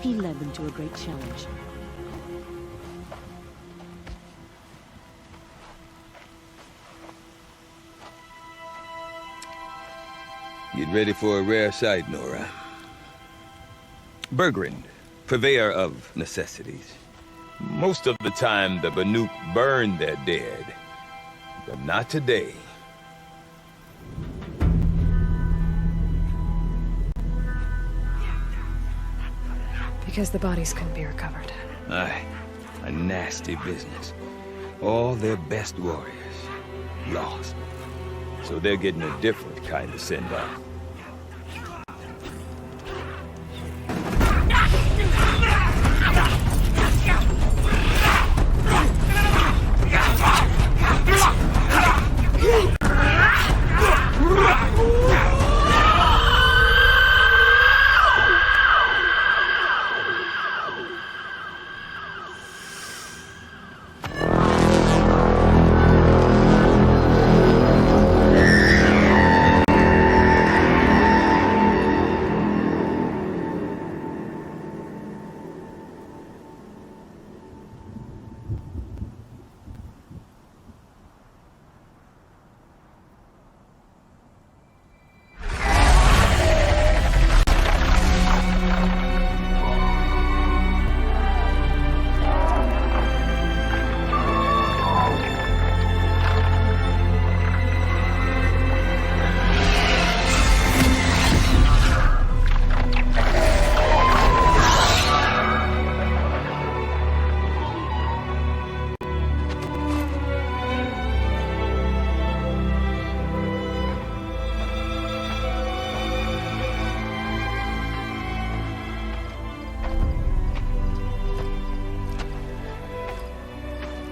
He led them to a great challenge. Get ready for a rare sight, Nora. Bergrind, purveyor of necessities. Most of the time, the Banuk burn their dead. But not today. Because the bodies couldn't be recovered. Aye, a nasty business. All their best warriors lost. So they're getting a different kind of send-off.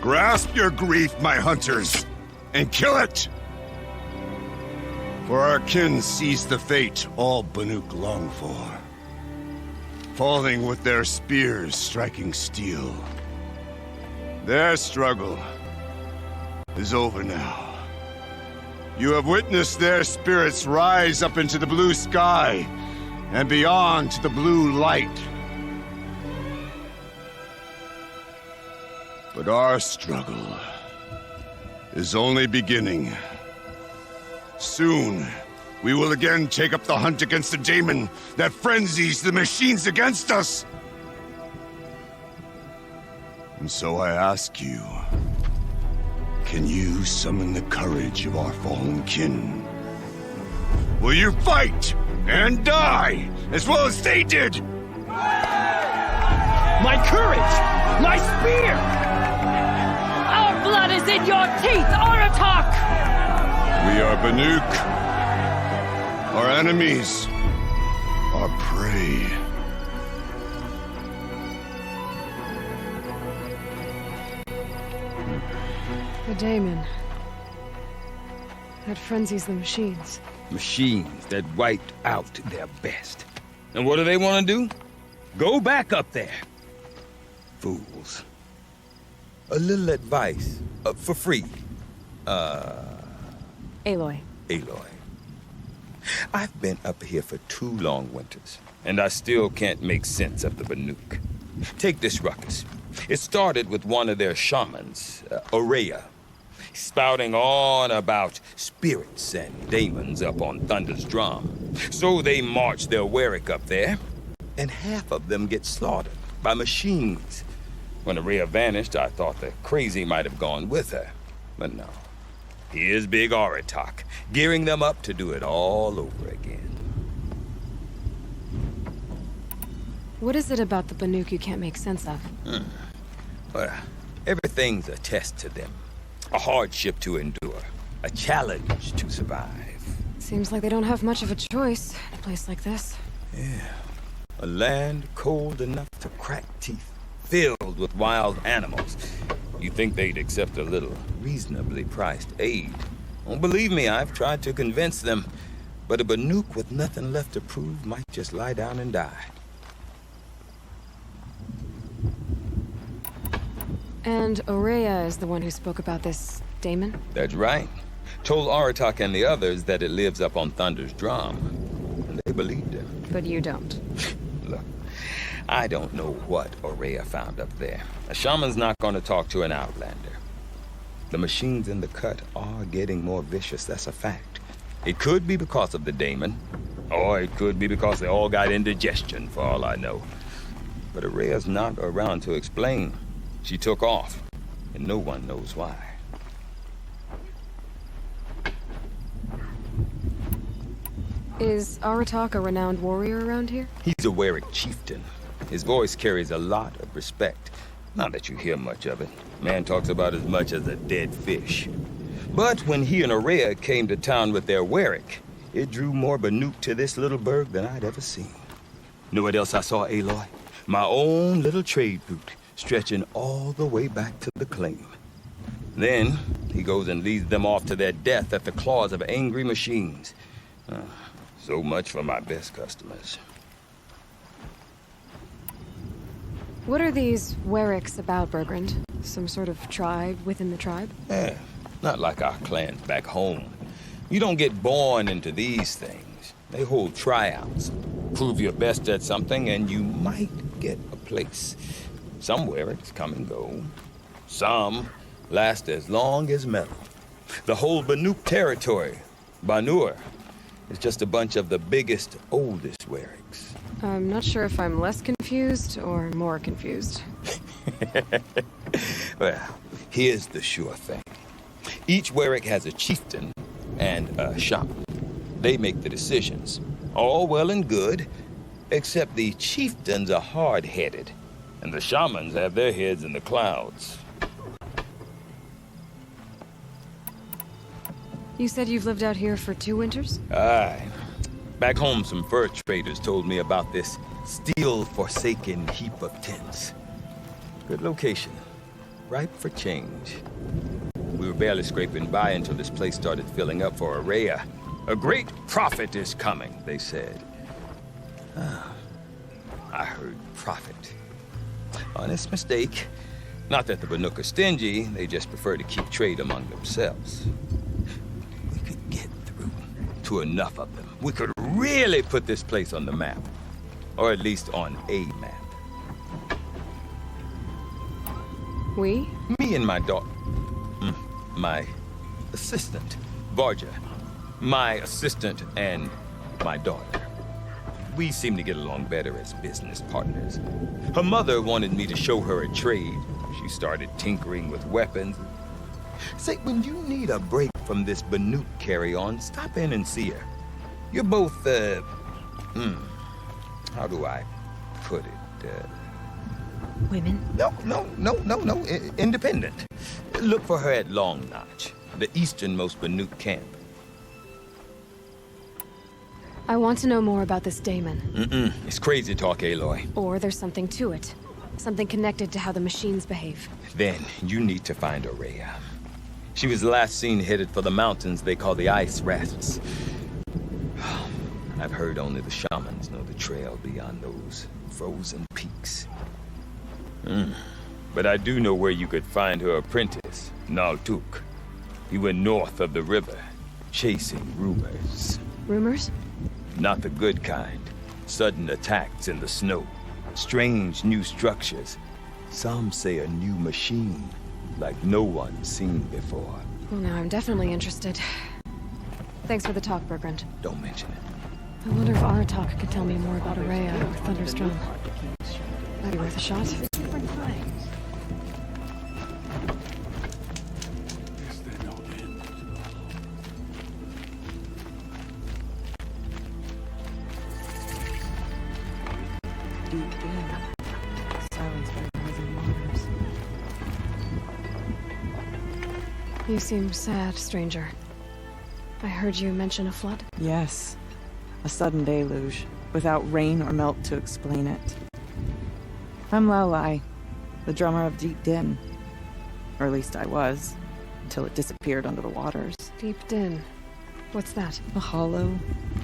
Grasp your grief, my hunters, and kill it! For our kin sees the fate all Banuk long for. Falling with their spears striking steel. Their struggle is over now. You have witnessed their spirits rise up into the blue sky and beyond to the blue light. But our struggle is only beginning. Soon, we will again take up the hunt against the daemon that frenzies the machines against us. And so I ask you, can you summon the courage of our fallen kin? Will you fight and die as well as they did? My courage! My spear! Our blood is in your teeth, Aratak! We are Banuk. Our enemies are prey. The daemon. That frenzies the machines. Machines that wiped out their best. And what do they want to do? Go back up there. Fools. A little advice, for free. Aloy. Aloy. I've been up here for 2 long winters, and I still can't make sense of the Banuk. Take this ruckus. It started with one of their shamans, Aurea, spouting on about spirits and daemons up on Thunder's drum. So they marched their Warwick up there, and half of them get slaughtered by machines. When Aurea vanished, I thought the crazy might have gone with her. But no. Here's Big Aratak, gearing them up to do it all over again. What is it about the Banuk you can't make sense of? Well, everything's a test to them. A hardship to endure. A challenge to survive. Seems like they don't have much of a choice in a place like this. Yeah. A land cold enough to crack teeth. Filled with wild animals. You think they'd accept a little reasonably priced aid. Don't believe me, I've tried to convince them. But a Banuk with nothing left to prove might just lie down and die. And Aurea is the one who spoke about this daemon? That's right. Told Aratak and the others that it lives up on Thunder's drum. And they believed him. But you don't. Look, I don't know what Aurea found up there. A shaman's not gonna talk to an outlander. The machines in the cut are getting more vicious, that's a fact. It could be because of the daemon, or it could be because they all got indigestion, for all I know. But Aurea's not around to explain. She took off, and no one knows why. Is Aratak a renowned warrior around here? He's a Werik chieftain. His voice carries a lot of respect. Not that you hear much of it. Man talks about as much as a dead fish. But when he and Aurea came to town with their Werik, it drew more Banuk to this little burg than I'd ever seen. Know what else I saw, Aloy? My own little trade route, stretching all the way back to the claim. Then, he goes and leads them off to their death at the claws of angry machines. So much for my best customers. What are these Weriks about, Bergrand? Some sort of tribe within the tribe? Not like our clans back home. You don't get born into these things. They hold tryouts. Prove your best at something and you might get a place. Some Weriks come and go. Some last as long as metal. The whole Banuk territory, Banur, is just a bunch of the biggest, oldest Weriks. I'm not sure if I'm less confused or more confused. Well, here's the sure thing. Each Werik has a chieftain and a shaman. They make the decisions. All well and good, except the chieftains are hard-headed, and the shamans have their heads in the clouds. You said you've lived out here for 2 winters? Aye. Back home, some fur traders told me about this steel-forsaken heap of tents. Good location. Ripe for change. We were barely scraping by until this place started filling up for Aurea. A great prophet is coming, they said. I heard prophet. Honest mistake. Not that the Banuk are stingy, they just prefer to keep trade among themselves. We could get through to enough of them. We could really put this place on the map. Or at least on a map. We? Me and my daughter. My assistant, Varja. My assistant and my daughter. We seem to get along better as business partners. Her mother wanted me to show her a trade. She started tinkering with weapons. Say, when you need a break from this Banuk carry-on, stop in and see her. You're both, how do I put it? Women? No. Independent. Look for her at Long Notch, the easternmost Banuk camp. I want to know more about this daemon. It's crazy talk, Aloy. Or there's something to it. Something connected to how the machines behave. Then you need to find Aurea. She was last seen headed for the mountains they call the Ice Rafts. I've heard only the shamans know the trail beyond those frozen peaks. But I do know where you could find her apprentice, Naltuk. He went north of the river, chasing rumors. Rumors? Not the good kind. Sudden attacks in the snow. Strange new structures. Some say a new machine, like no one's seen before. Well, now I'm definitely interested. Thanks for the talk, Bergrand. Don't mention it. I wonder if Aratak could tell me more about Aurea or Thunderstrom. Might be worth a shot. You seem sad, stranger. I heard you mention a flood? Yes. A sudden deluge, without rain or melt to explain it. I'm Aloy, the drummer of Deep Din. Or at least I was, until it disappeared under the waters. Deep Din. What's that? A hollow,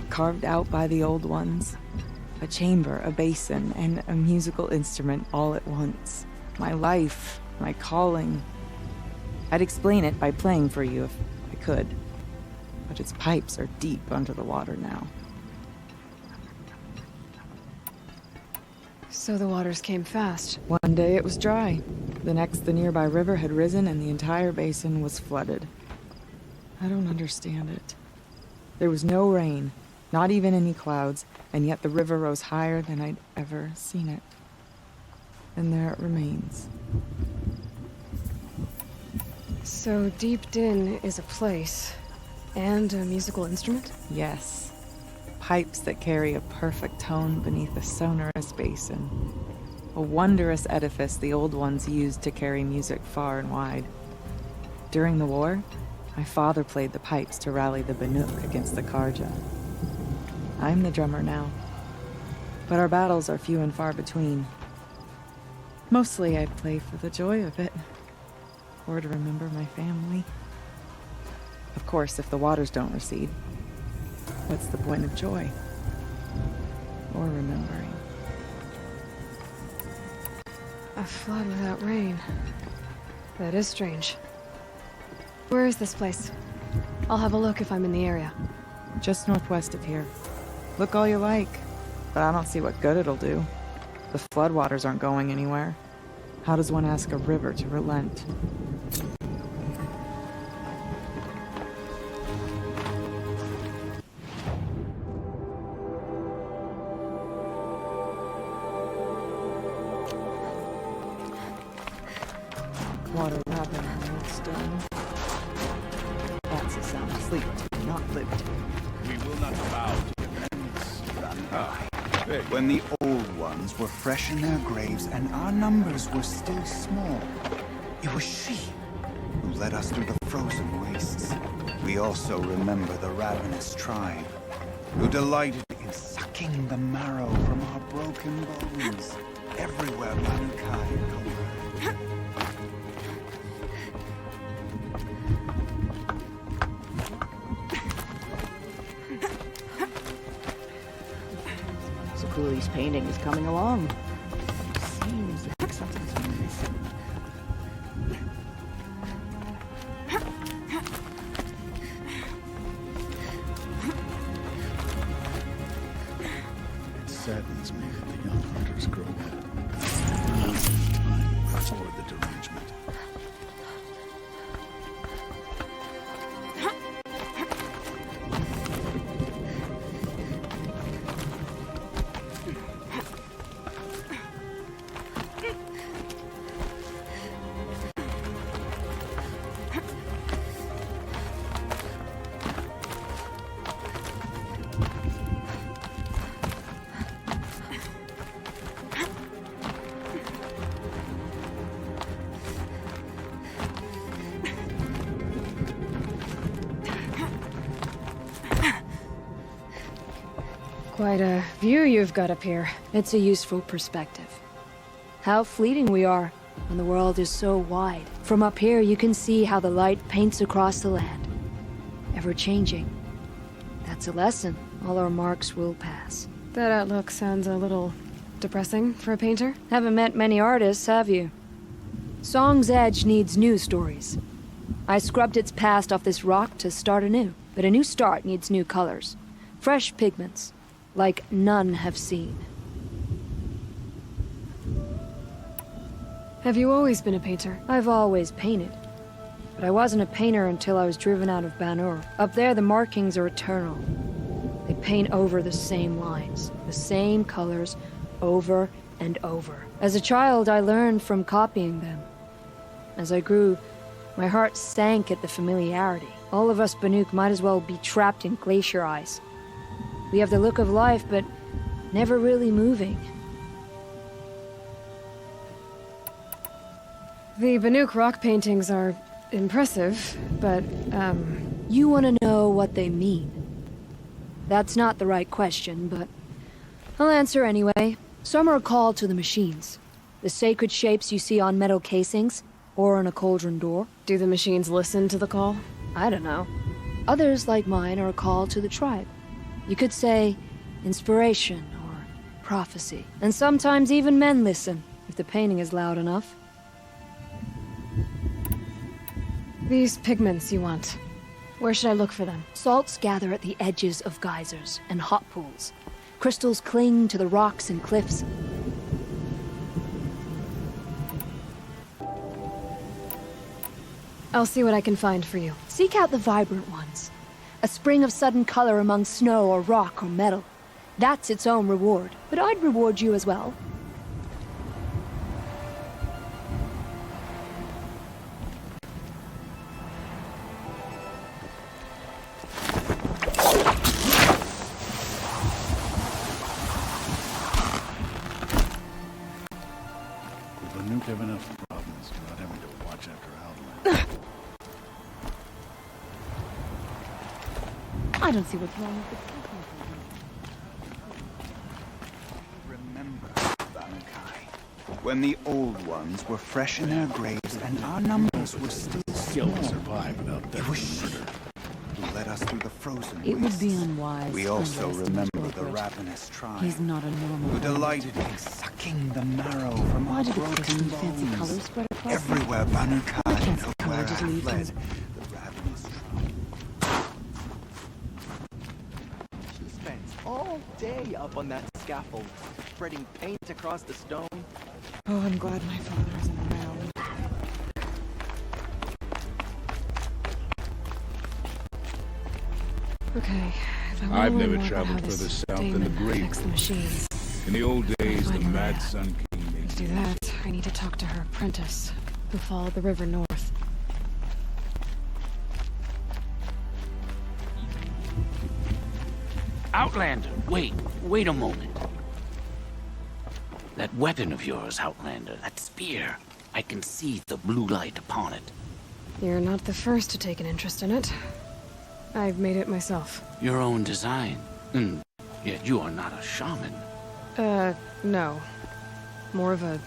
carved out by the old ones. A chamber, a basin, and a musical instrument all at once. My life, my calling. I'd explain it by playing for you if I could. But its pipes are deep under the water now. So the waters came fast. One day it was dry. The next, the nearby river had risen and the entire basin was flooded. I don't understand it. There was no rain, not even any clouds, and yet the river rose higher than I'd ever seen it. And there it remains. So Deep Din is a place, and a musical instrument? Yes. Pipes that carry a perfect tone beneath a sonorous basin. A wondrous edifice the old ones used to carry music far and wide. During the war, my father played the pipes to rally the Banuk against the Karja. I'm the drummer now, but our battles are few and far between. Mostly I play for the joy of it, or to remember my family. Of course, if the waters don't recede, what's the point of joy? Or remembering? A flood without rain. That is strange. Where is this place? I'll have a look if I'm in the area. Just northwest of here. Look all you like, but I don't see what good it'll do. The floodwaters aren't going anywhere. How does one ask a river to relent? Water lapping on old stone. That's a sound asleep to, not lived. We will not bow to events. When the old ones were fresh in their graves and our numbers were still small, it was she who led us through the frozen wastes. We also remember the ravenous tribe, who delighted in sucking the marrow from our broken bones everywhere mankind roamed. Cooley's painting is coming along. Seems like something's missing. It saddens me that the young hunters grow up. Time before the derangement. Quite a view you've got up here. It's a useful perspective. How fleeting we are when the world is so wide. From up here, you can see how the light paints across the land. Ever changing. That's a lesson. All our marks will pass. That outlook sounds a little depressing for a painter. Haven't met many artists, have you? Song's Edge needs new stories. I scrubbed its past off this rock to start anew. But a new start needs new colors. Fresh pigments. Like none have seen. Have you always been a painter? I've always painted. But I wasn't a painter until I was driven out of Banur. Up there, the markings are eternal. They paint over the same lines, the same colors, over and over. As a child, I learned from copying them. As I grew, my heart sank at the familiarity. All of us Banuk might as well be trapped in glacier ice. We have the look of life, but never really moving. The Banuk rock paintings are impressive, but, You want to know what they mean? That's not the right question, but I'll answer anyway. Some are a call to the machines. The sacred shapes you see on metal casings, or on a cauldron door. Do the machines listen to the call? I don't know. Others, like mine, are a call to the tribe. You could say inspiration or prophecy. And sometimes even men listen, if the painting is loud enough. These pigments you want. Where should I look for them? Salts gather at the edges of geysers and hot pools. Crystals cling to the rocks and cliffs. I'll see what I can find for you. Seek out the vibrant ones. A spring of sudden color among snow or rock or metal. That's its own reward, but I'd reward you as well. Will Nuke have enough problems without having to watch after Aloy? I don't see what's wrong with the Remember, Banukai, when the old ones were fresh in their graves and our numbers were still Skill small. to survive without that It was murder. who led us through the frozen It would be wastes. unwise. We to also underestimate remember the Ogre. ravenous tribe, He's not a normal. who hornet. delighted in sucking the marrow from Why our did the broken pretty fancy bones. colors spread across them? Everywhere Banukai can't and see where color, just I leave fled, them. the ravenous tribe. She spends all day up on that scaffold, spreading paint across the stone. Oh, I'm glad my father isn't around. Okay, if I want I've to learn never more about traveled how this further south than the Damon Great affects the machines. In the old days, the Find Mad Maria. Sun King made To do that, I need to talk to her apprentice, who followed the river north. Outlander, wait a moment. That weapon of yours, Outlander, that spear. I can see the blue light upon it. You're not the first to take an interest in it. I've made it myself. Your own design. And yet you are not a shaman. No. More of a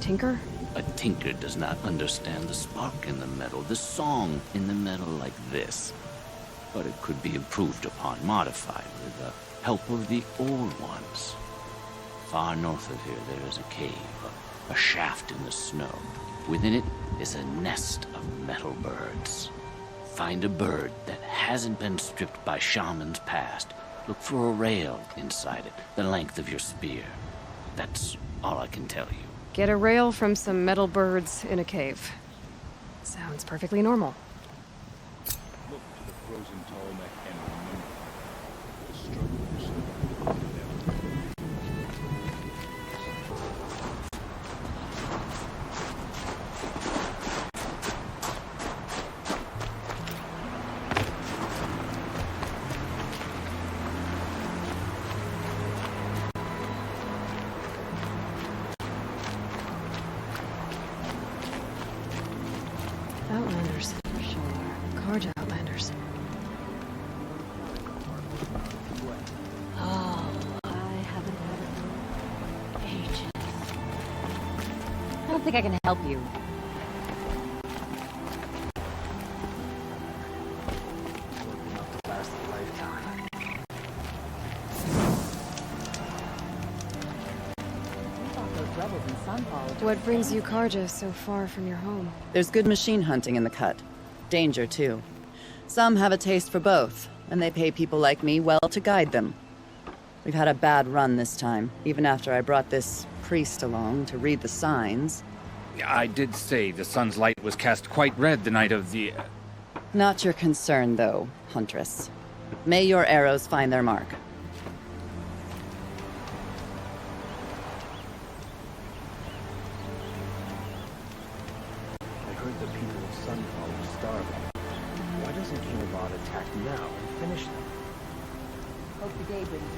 tinker? A tinker does not understand the spark in the metal, the song in the metal like this. But it could be improved upon, modified with the help of the old ones. Far north of here there is a cave, a shaft in the snow. Within it is a nest of metal birds. Find a bird that hasn't been stripped by shamans past. Look for a rail inside it, the length of your spear. That's all I can tell you. Get a rail from some metal birds in a cave. Sounds perfectly normal. Look to the frozen tall neck and remember the struggles. Outlanders. Sure. Carja Outlanders. Oh, I haven't had it in ages. I don't think I can help you. What brings you Carja so far from your home? There's good machine hunting in the cut. Danger, too. Some have a taste for both, and they pay people like me well to guide them. We've had a bad run this time, even after I brought this priest along to read the signs. I did say the sun's light was cast quite red the night of the... Not your concern, though, Huntress. May your arrows find their mark. I heard the people of Sunfall are starving. Why doesn't Kinobot attack now and finish them?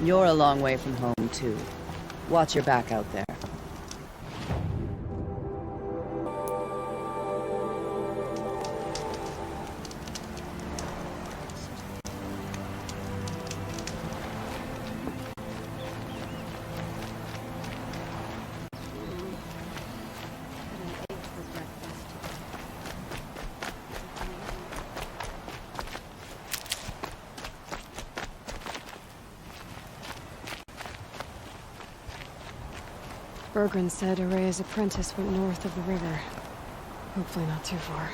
You're a long way from home, too. Watch your back out there. Bergren said Araya's apprentice went north of the river. Hopefully not too far.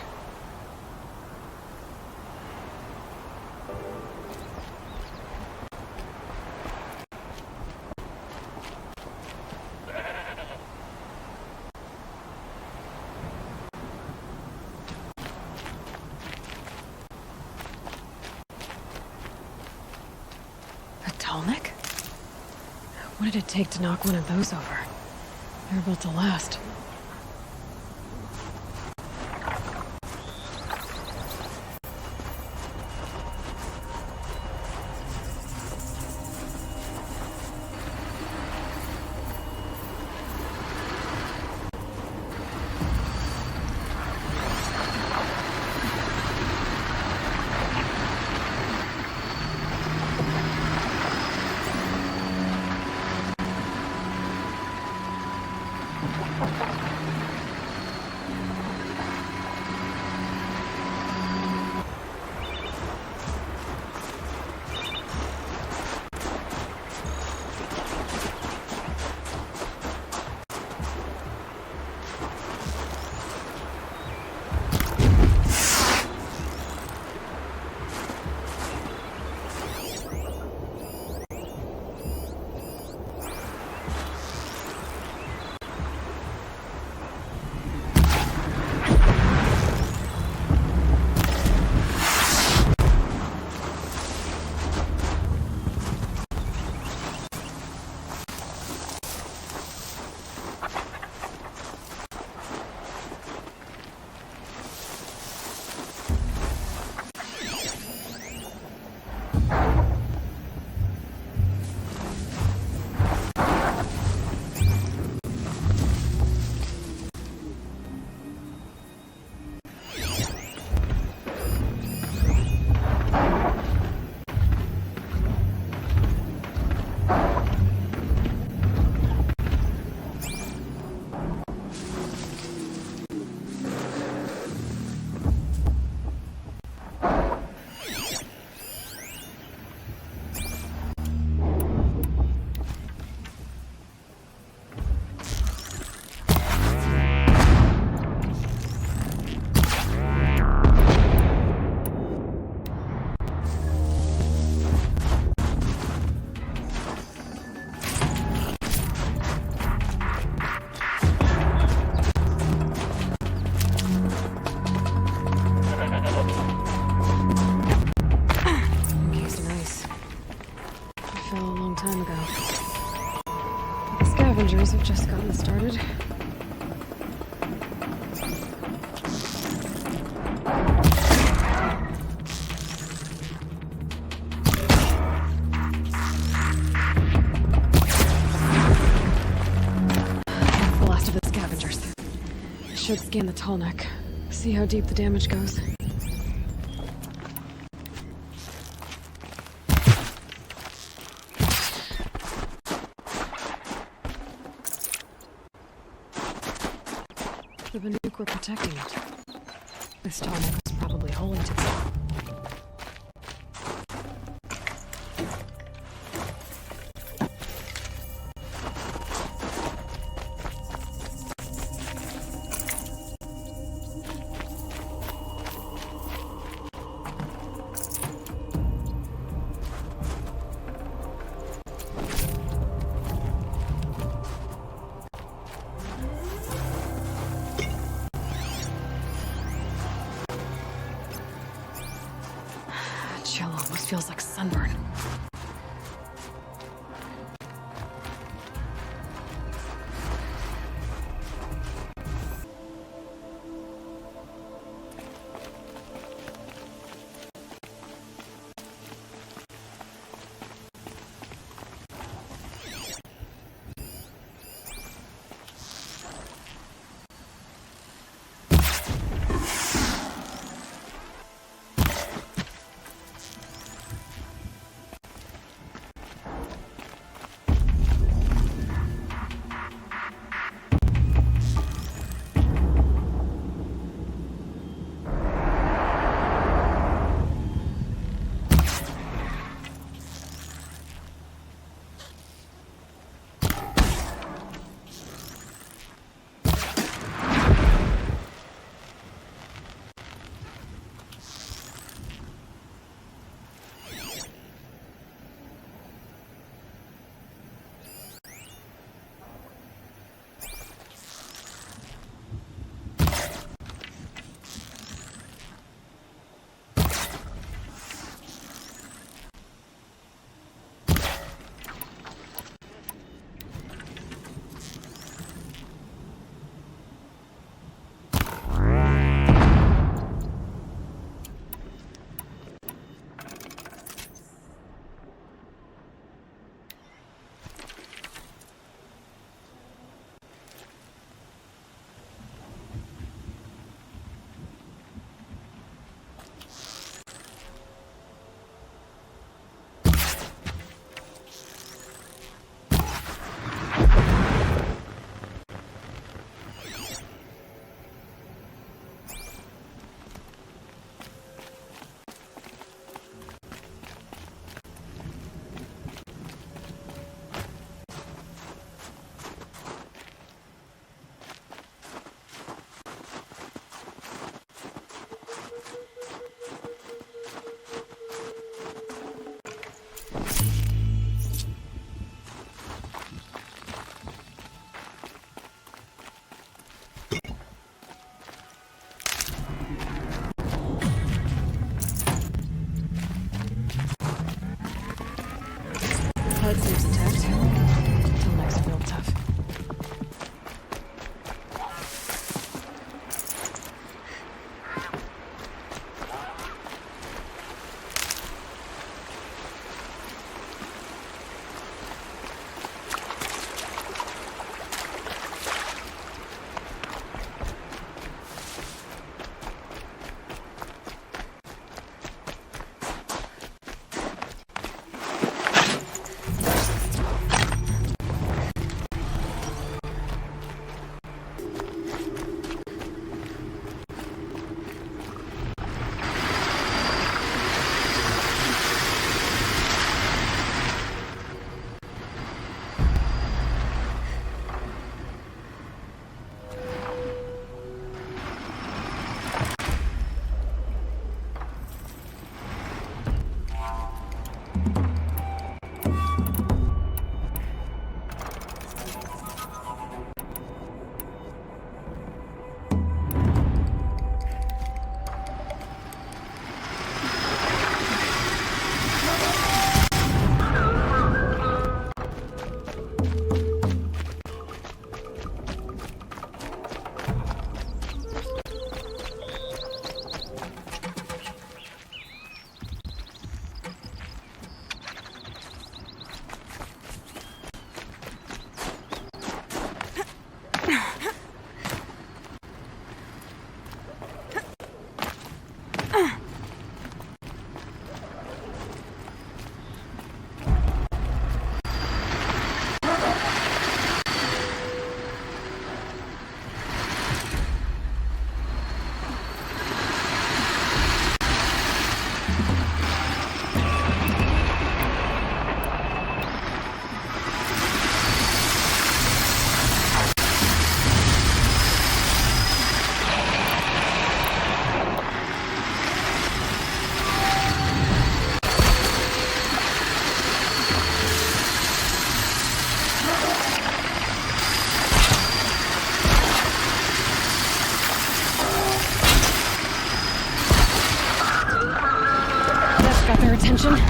tall neck? What did it take to knock one of those over? They're built to last. Scavengers have just gotten started. That's the last of the scavengers. I should scan the tall neck. See how deep the damage goes. The Banuk were protecting it. This tall neck was probably holy to them. Chill almost feels like sunburn. hut seems intact. Until next real tough. Got their attention.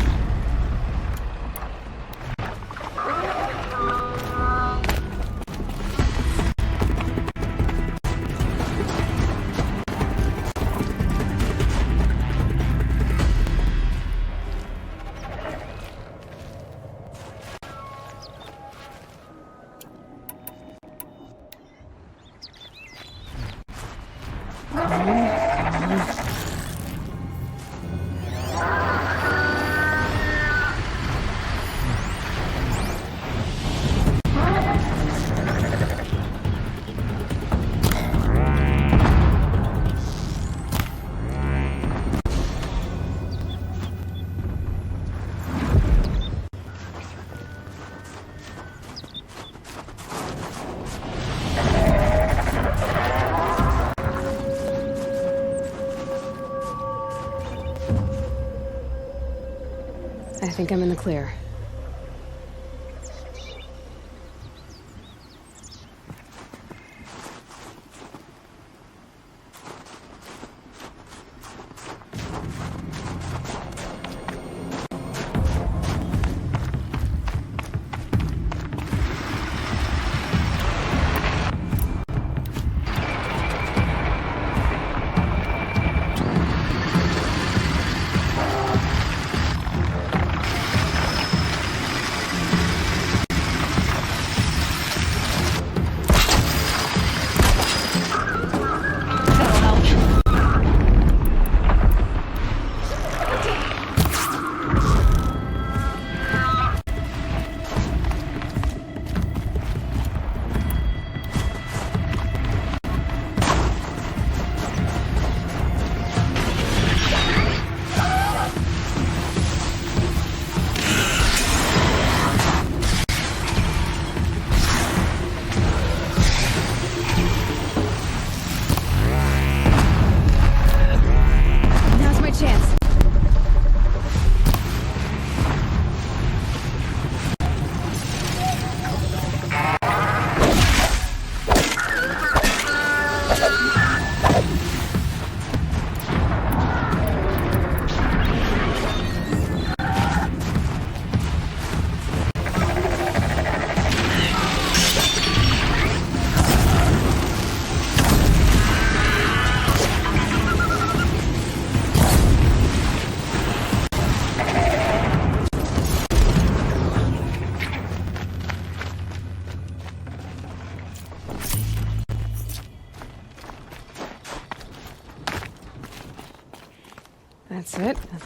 I think I'm in the clear.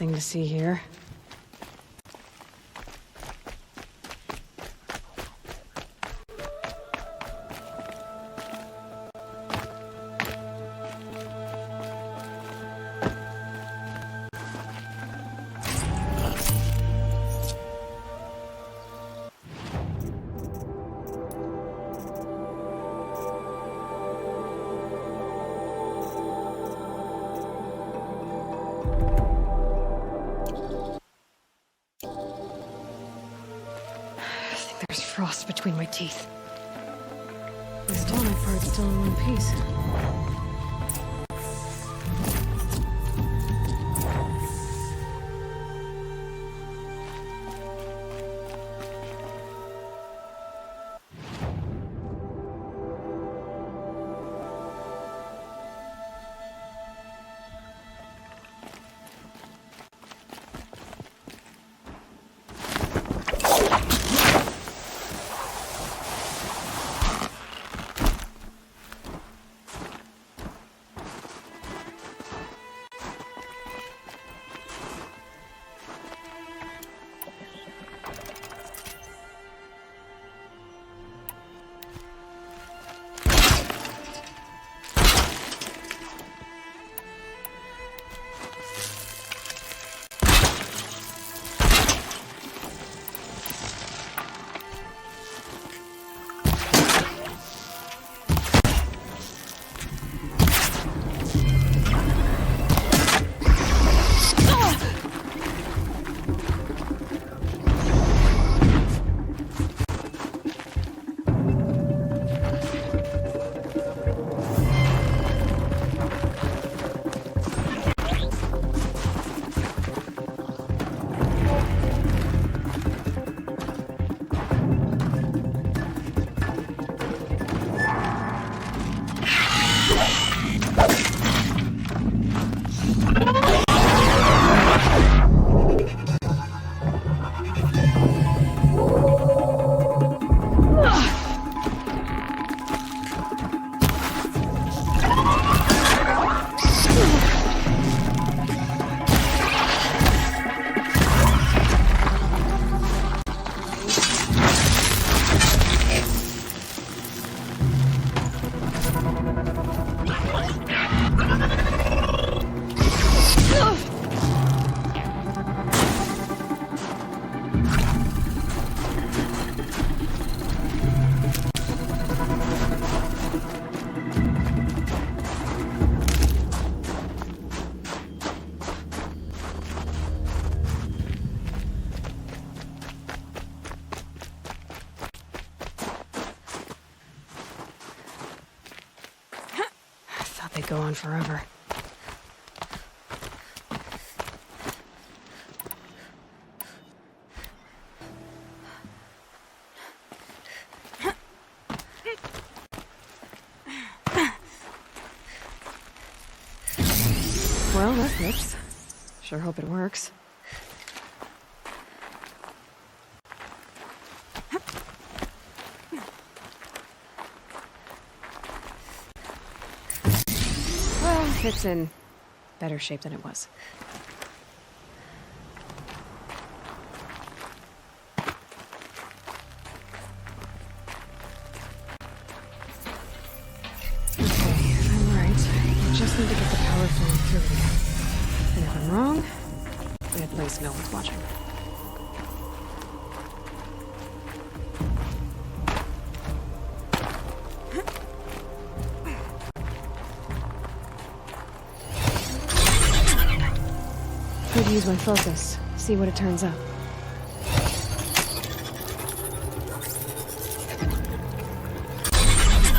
Nothing to see here. There's frost between my teeth. The stomach part's still in one piece. They go on forever. Well, that fits. Sure hope it works. It's in better shape than it was. Okay, I'm right. I just need to get the power flowing through again. And if I'm wrong, then at least no one's watching. Could use my focus, see what it turns up.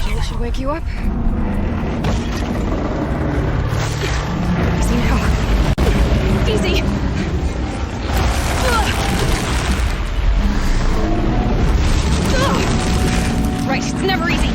It should wake you up. Easy now. Easy! Right, it's never easy.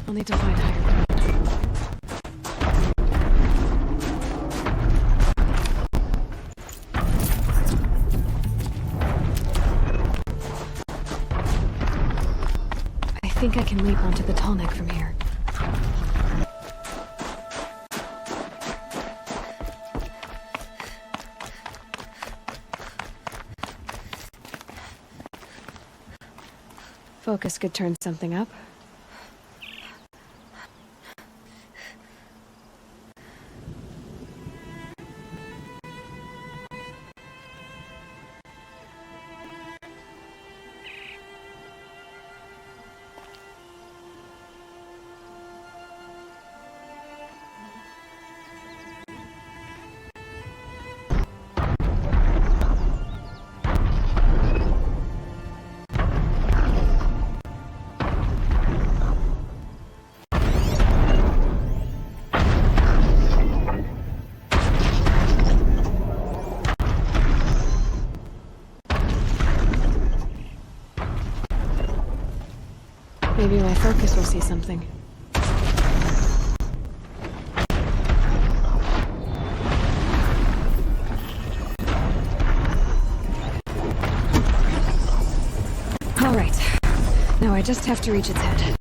I'll need to find higher ground. think I can leap onto the tall neck from here. Focus could turn something up. Maybe my focus will see something. All right. Now I just have to reach its head.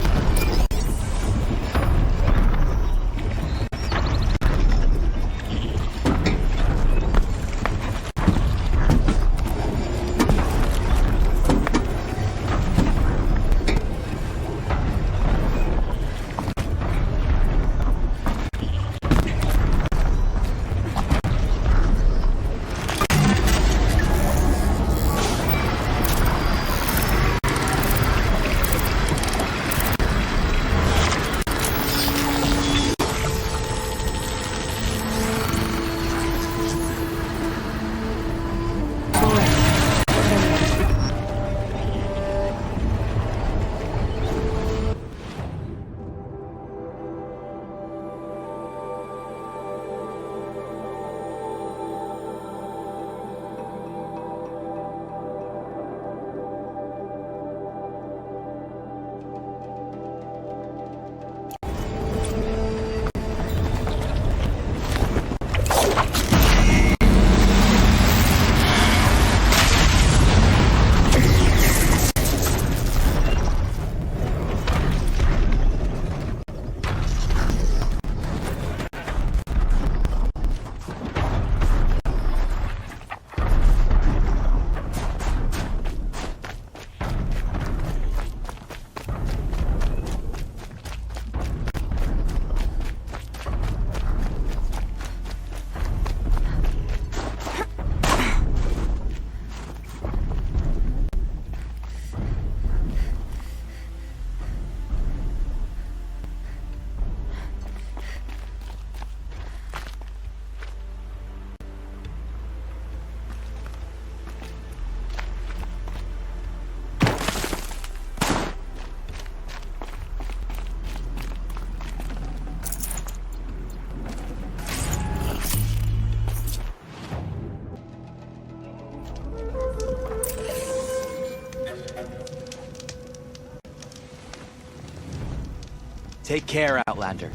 Take care, Outlander.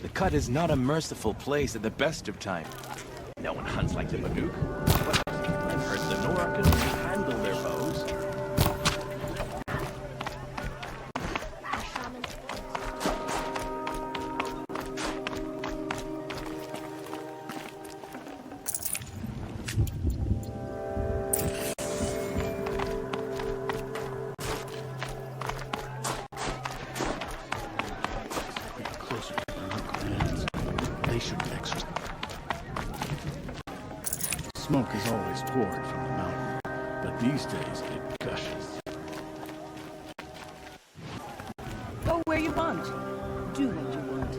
The cut is not a merciful place at the best of times. No one hunts like the Banuk. But I've heard the Nora can handle their bows. Smoke is always poured from the mountain, but these days it gushes. Go where you want. Do what you want.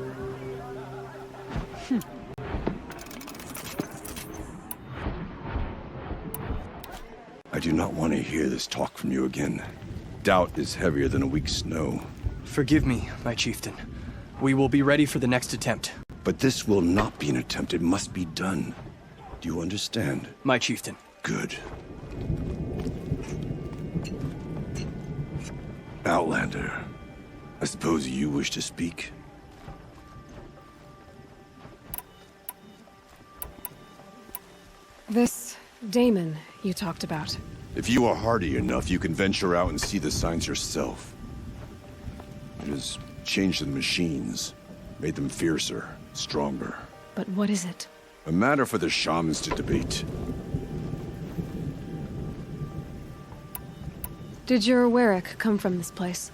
I do not want to hear this talk from you again. Doubt is heavier than a week's snow. Forgive me, my chieftain. We will be ready for the next attempt. But this will not be an attempt. It must be done. Do you understand? My chieftain. Good. Outlander, I suppose you wish to speak? This Damon you talked about. If you are hardy enough, you can venture out and see the signs yourself. has changed the machines, made them fiercer, stronger. But what is it? A matter for the shamans to debate. Did your Warwick come from this place?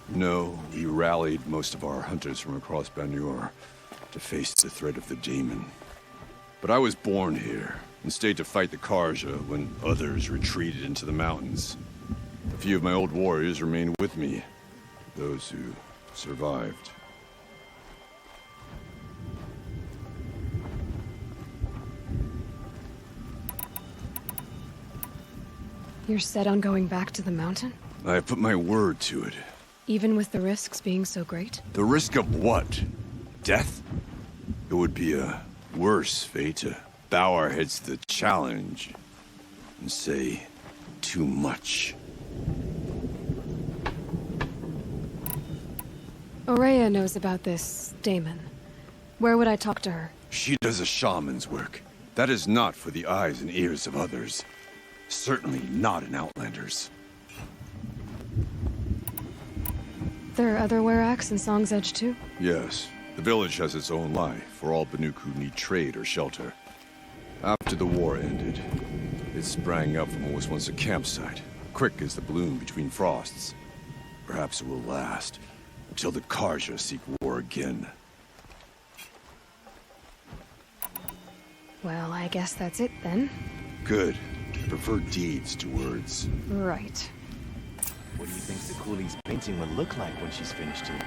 No, we rallied most of our hunters from across Banur to face the threat of the demon. But I was born here and stayed to fight the Karja when others retreated into the mountains. A few of my old warriors remained with me, those who survived. You're set on going back to the mountain? I put my word to it. Even with the risks being so great? The risk of what? Death? It would be a worse fate to bow our heads to the challenge and say too much. Aurea knows about this Damon. Where would I talk to her? She does a shaman's work. That is not for the eyes and ears of others. Certainly not in Outlanders. There are other Weraks in Song's Edge too? Yes. The village has its own life for all Banuk who need trade or shelter. After the war ended, it sprang up from what was once a campsite, quick as the bloom between frosts. Perhaps it will last, until the Karja seek war again. Well, I guess that's it then. Good. I prefer deeds to words. Right. What do you think the coolie's painting will look like when she's finished it?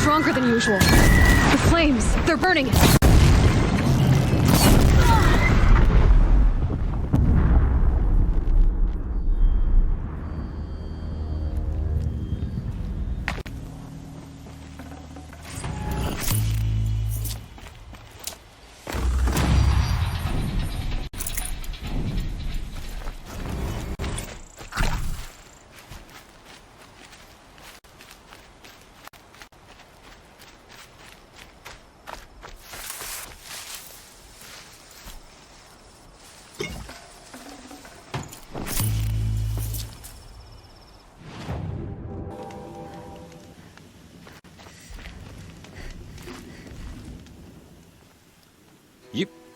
Stronger than usual. The flames, they're burning it.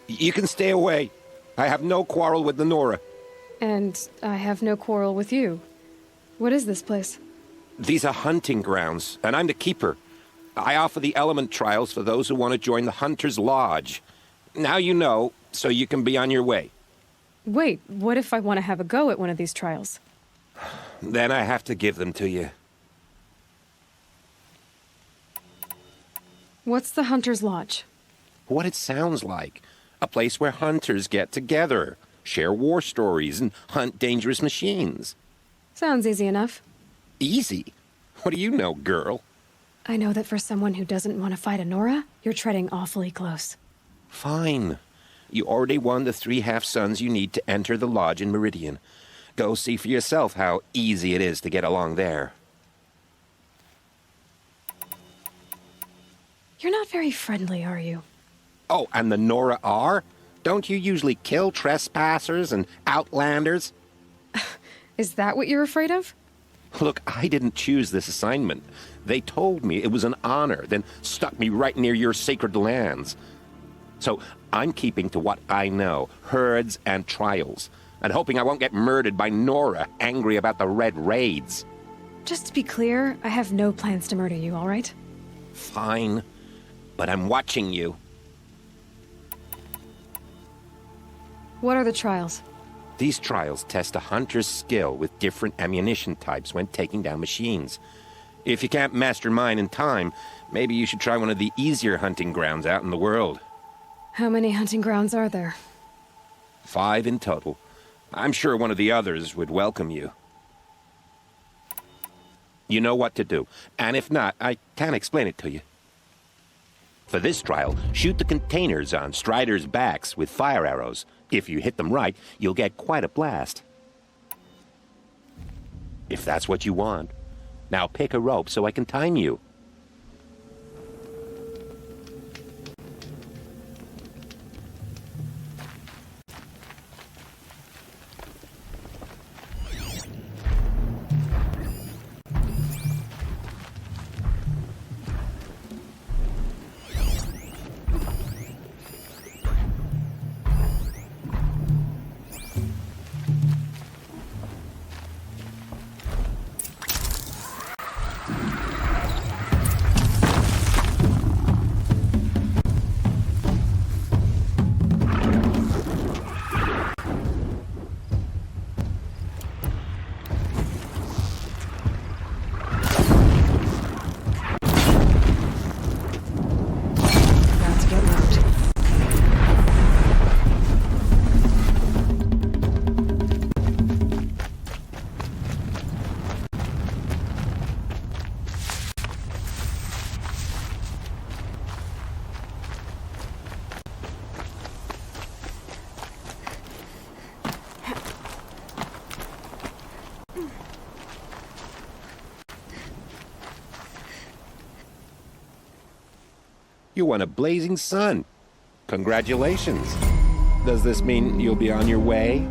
You can stay away. I have no quarrel with the Nora. And I have no quarrel with you. What is this place? These are hunting grounds, and I'm the keeper. I offer the element trials for those who want to join the Hunter's Lodge. Now you know, so you can be on your way. Wait, what if I want to have a go at one of these trials? Then I have to give them to you. What's the Hunter's Lodge? What it sounds like. A place where hunters get together, share war stories, and hunt dangerous machines. Sounds easy enough. Easy? What do you know, girl? I know that for someone who doesn't want to fight a Nora, you're treading awfully close. Fine. You already won the 3 half-suns you need to enter the lodge in Meridian. Go see for yourself how easy it is to get along there. You're not very friendly, are you? Oh, and the Nora are? Don't you usually kill trespassers and outlanders? Is that what you're afraid of? Look, I didn't choose this assignment. They told me it was an honor, then stuck me right near your sacred lands. So I'm keeping to what I know, herds and trials, and hoping I won't get murdered by Nora, angry about the Red Raids. Just to be clear, I have no plans to murder you, all right? Fine, but I'm watching you. What are the trials? These trials test a hunter's skill with different ammunition types when taking down machines. If you can't master mine in time, maybe you should try one of the easier hunting grounds out in the world. How many hunting grounds are there? 5 in total. I'm sure one of the others would welcome you. You know what to do, and if not, I can explain it to you. For this trial, shoot the containers on striders' backs with fire arrows. If you hit them right, you'll get quite a blast. If that's what you want. Now pick a rope so I can time you. You won a blazing sun. Congratulations. Does this mean you'll be on your way?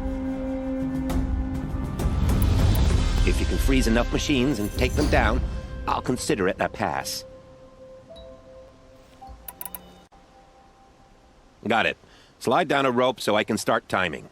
If you can freeze enough machines and take them down, I'll consider it a pass. Got it. Slide down a rope so I can start timing.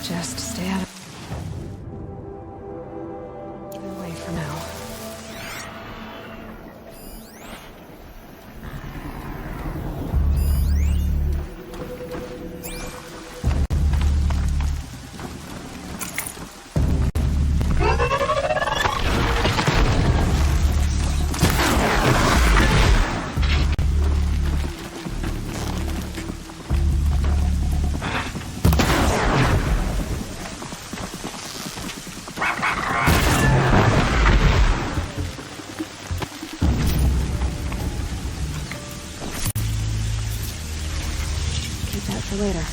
Just stay out of the way for now. Keep that for later.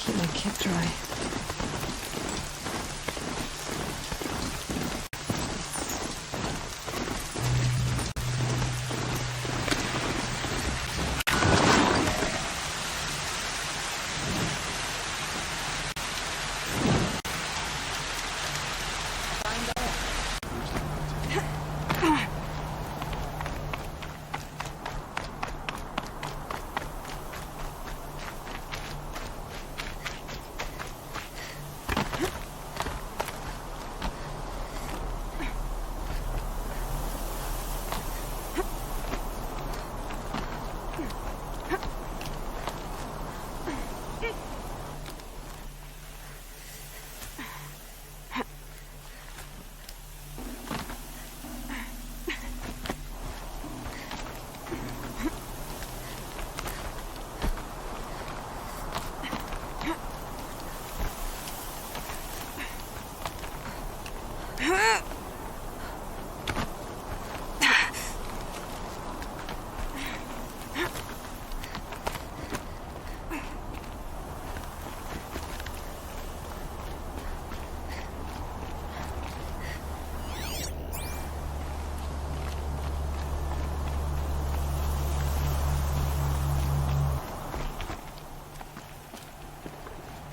keep my kit dry.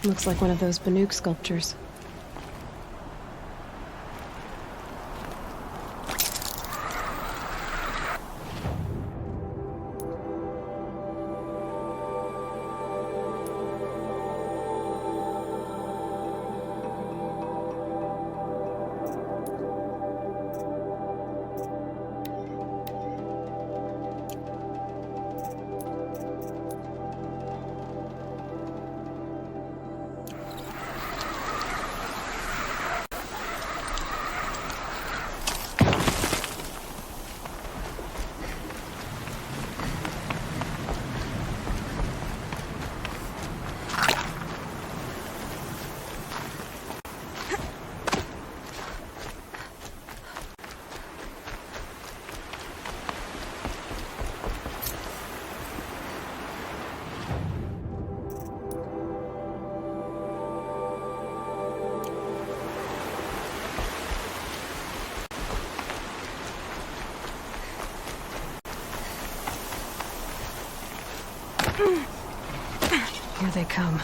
Looks like one of those Banuk sculptures. Here they come.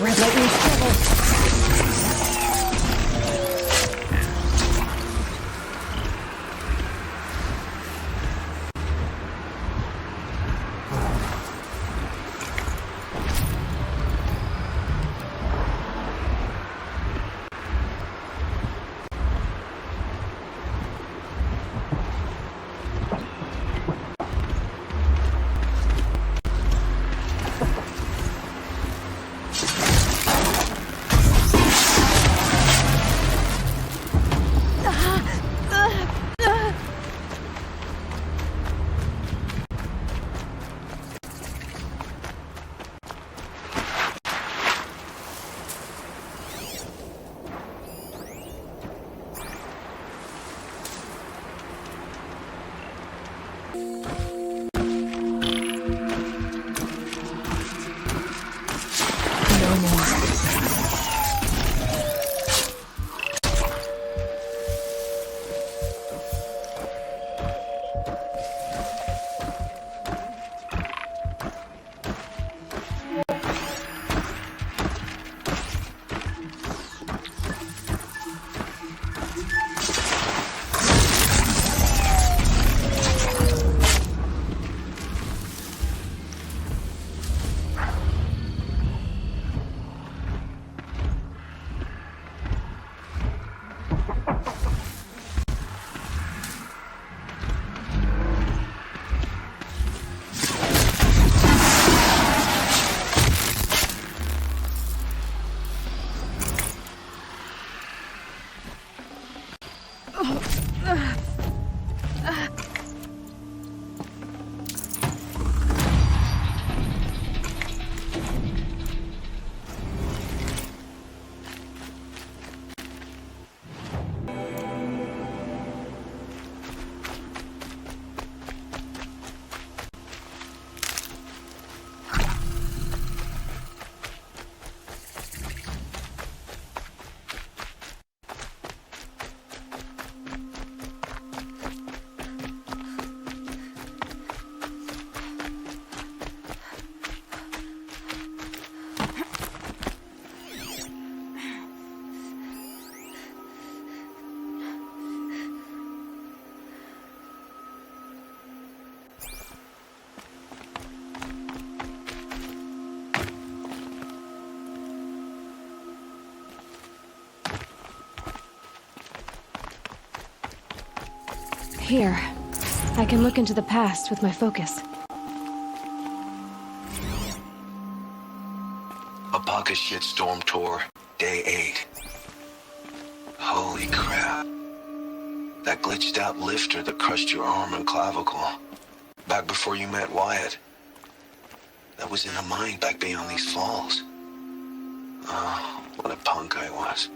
Red lightning struggle. Here. I can look into the past with my focus. Apocalyptic Shitstorm Tour, Day 8. Holy crap. That glitched out lifter that crushed your arm and clavicle. Back before you met Wyatt. That was in a mine back beyond these falls. Oh, what a punk I was.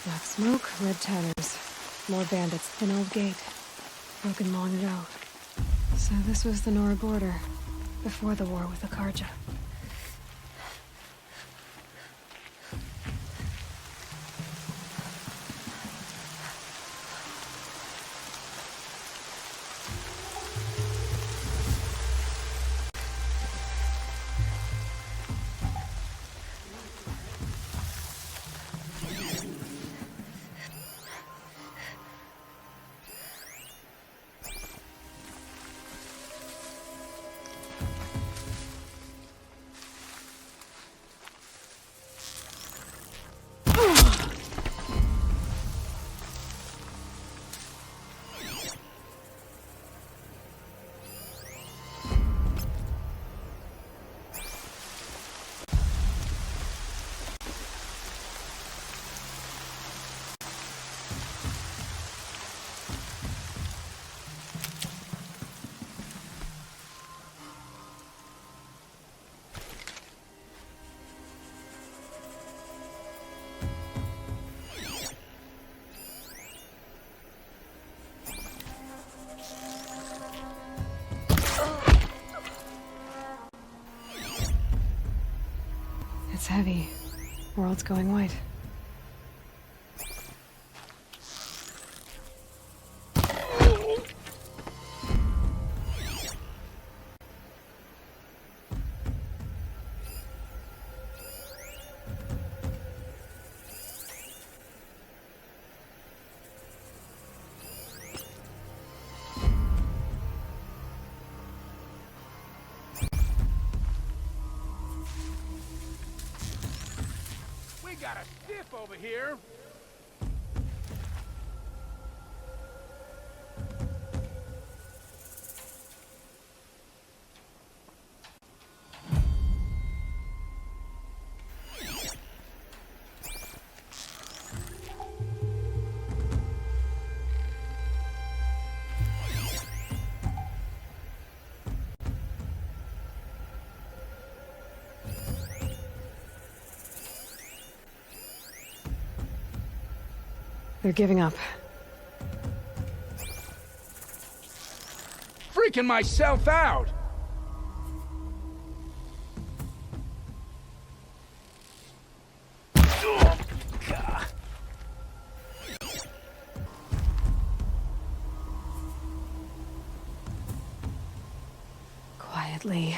Black smoke, red tanners. More bandits than Old Gate. Broken long ago. So this was the Nora border. Before the war with the Karja. It's heavy. World's going white. Got a stiff over here. They're giving up. Freaking myself out! Quietly.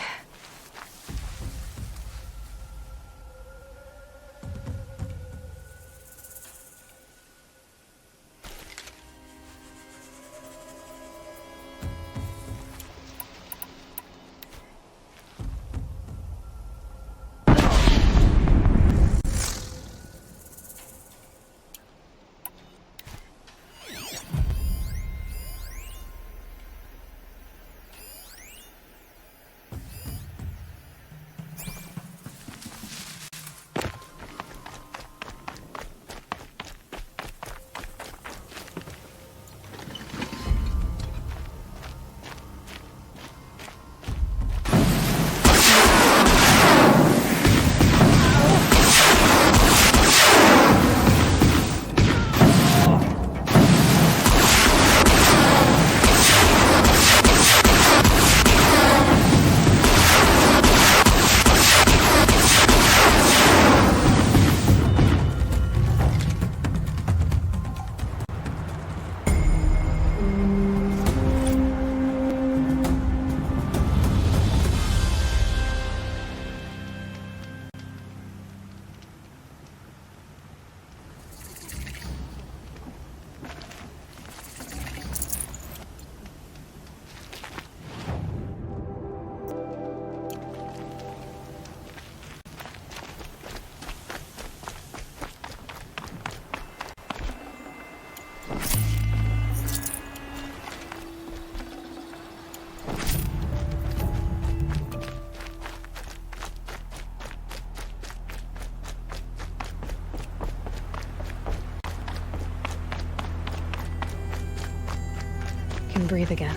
breathe again.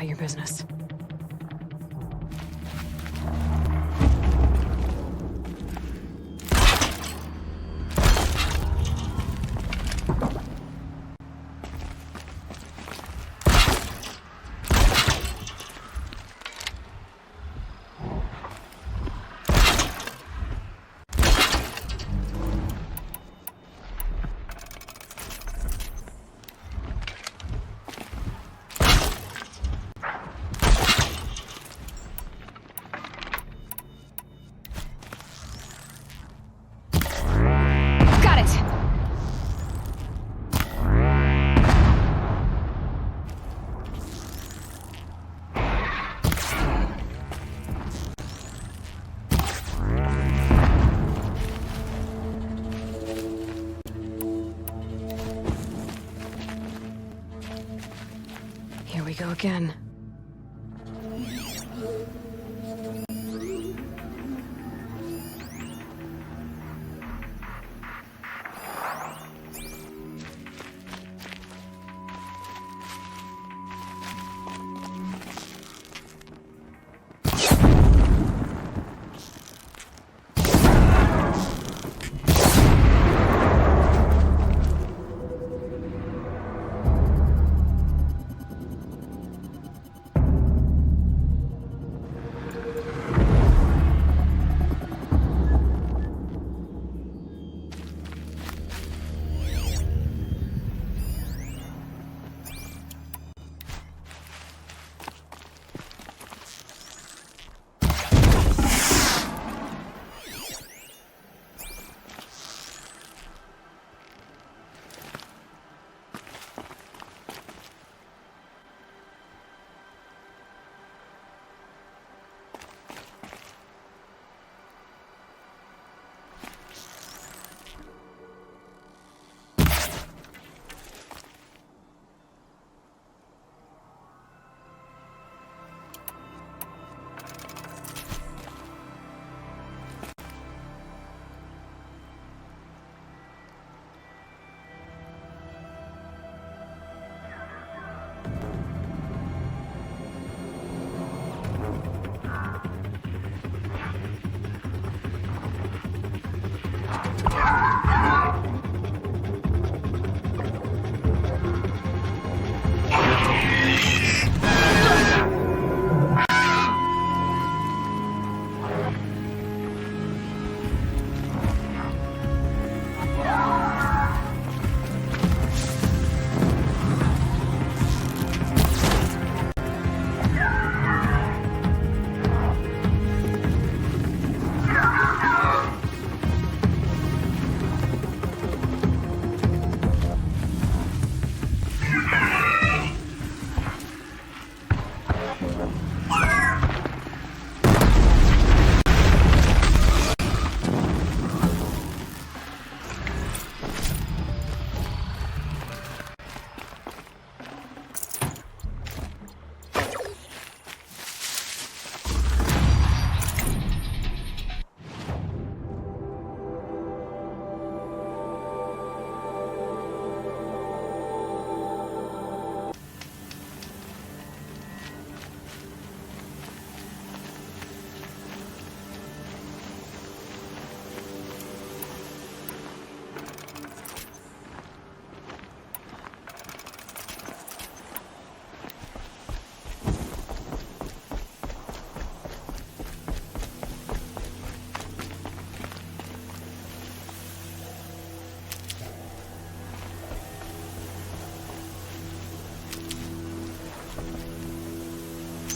Not your business. Here we go again.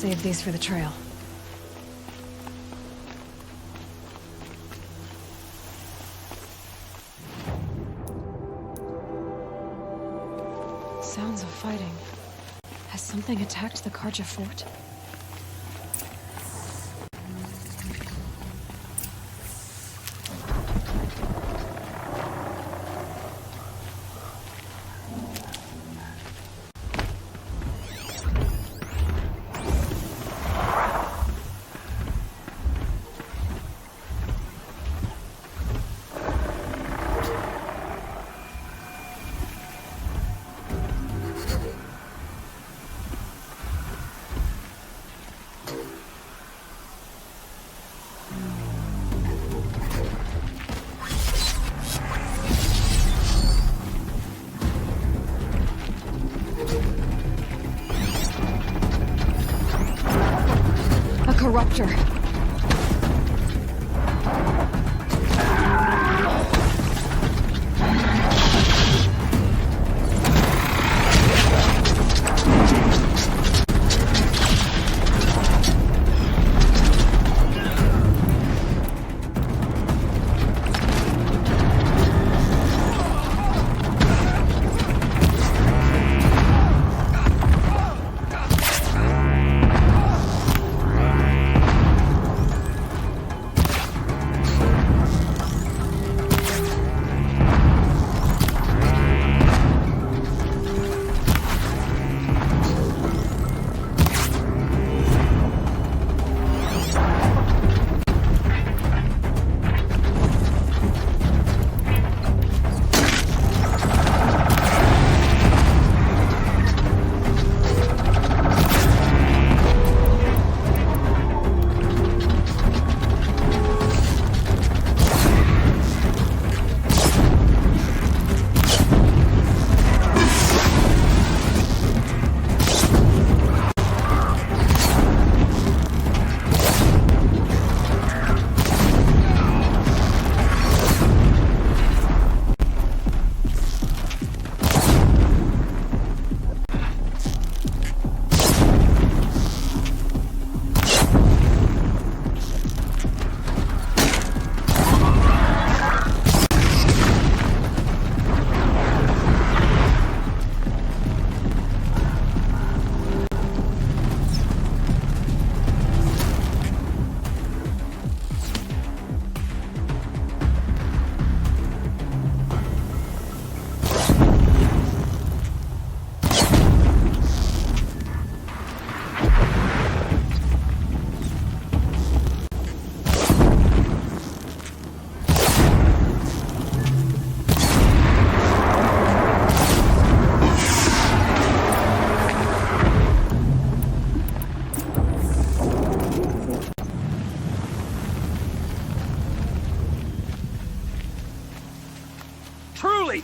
Save these for the trail. Sounds of fighting. Has something attacked the Karja fort? disruptor.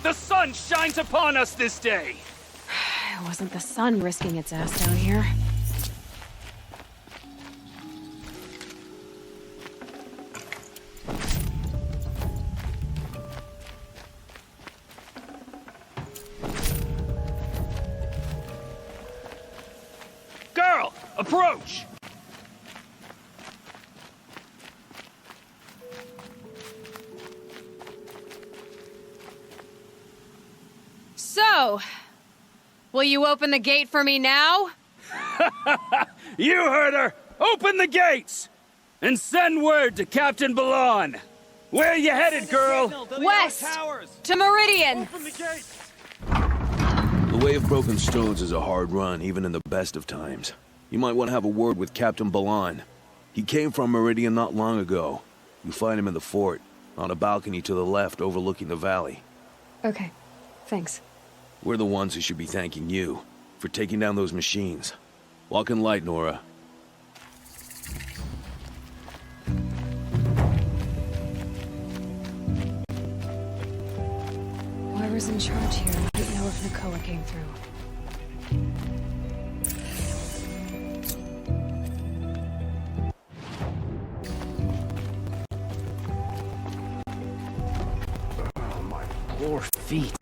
The sun shines upon us this day! It wasn't the sun risking its ass down here. Girl, approach! So, will you open the gate for me now? You heard her! Open the gates! And send word to Captain Balon! Where you headed, girl? West! To Meridian! The Way of Broken Stones is a hard run, even in the best of times. You might want to have a word with Captain Balon. He came from Meridian not long ago. You'll find him in the fort, on a balcony to the left overlooking the valley. Okay, thanks. We're the ones who should be thanking you for taking down those machines. Walk in light, Nora. Whoever's in charge here might know if Nakoa came through. Oh, my poor feet.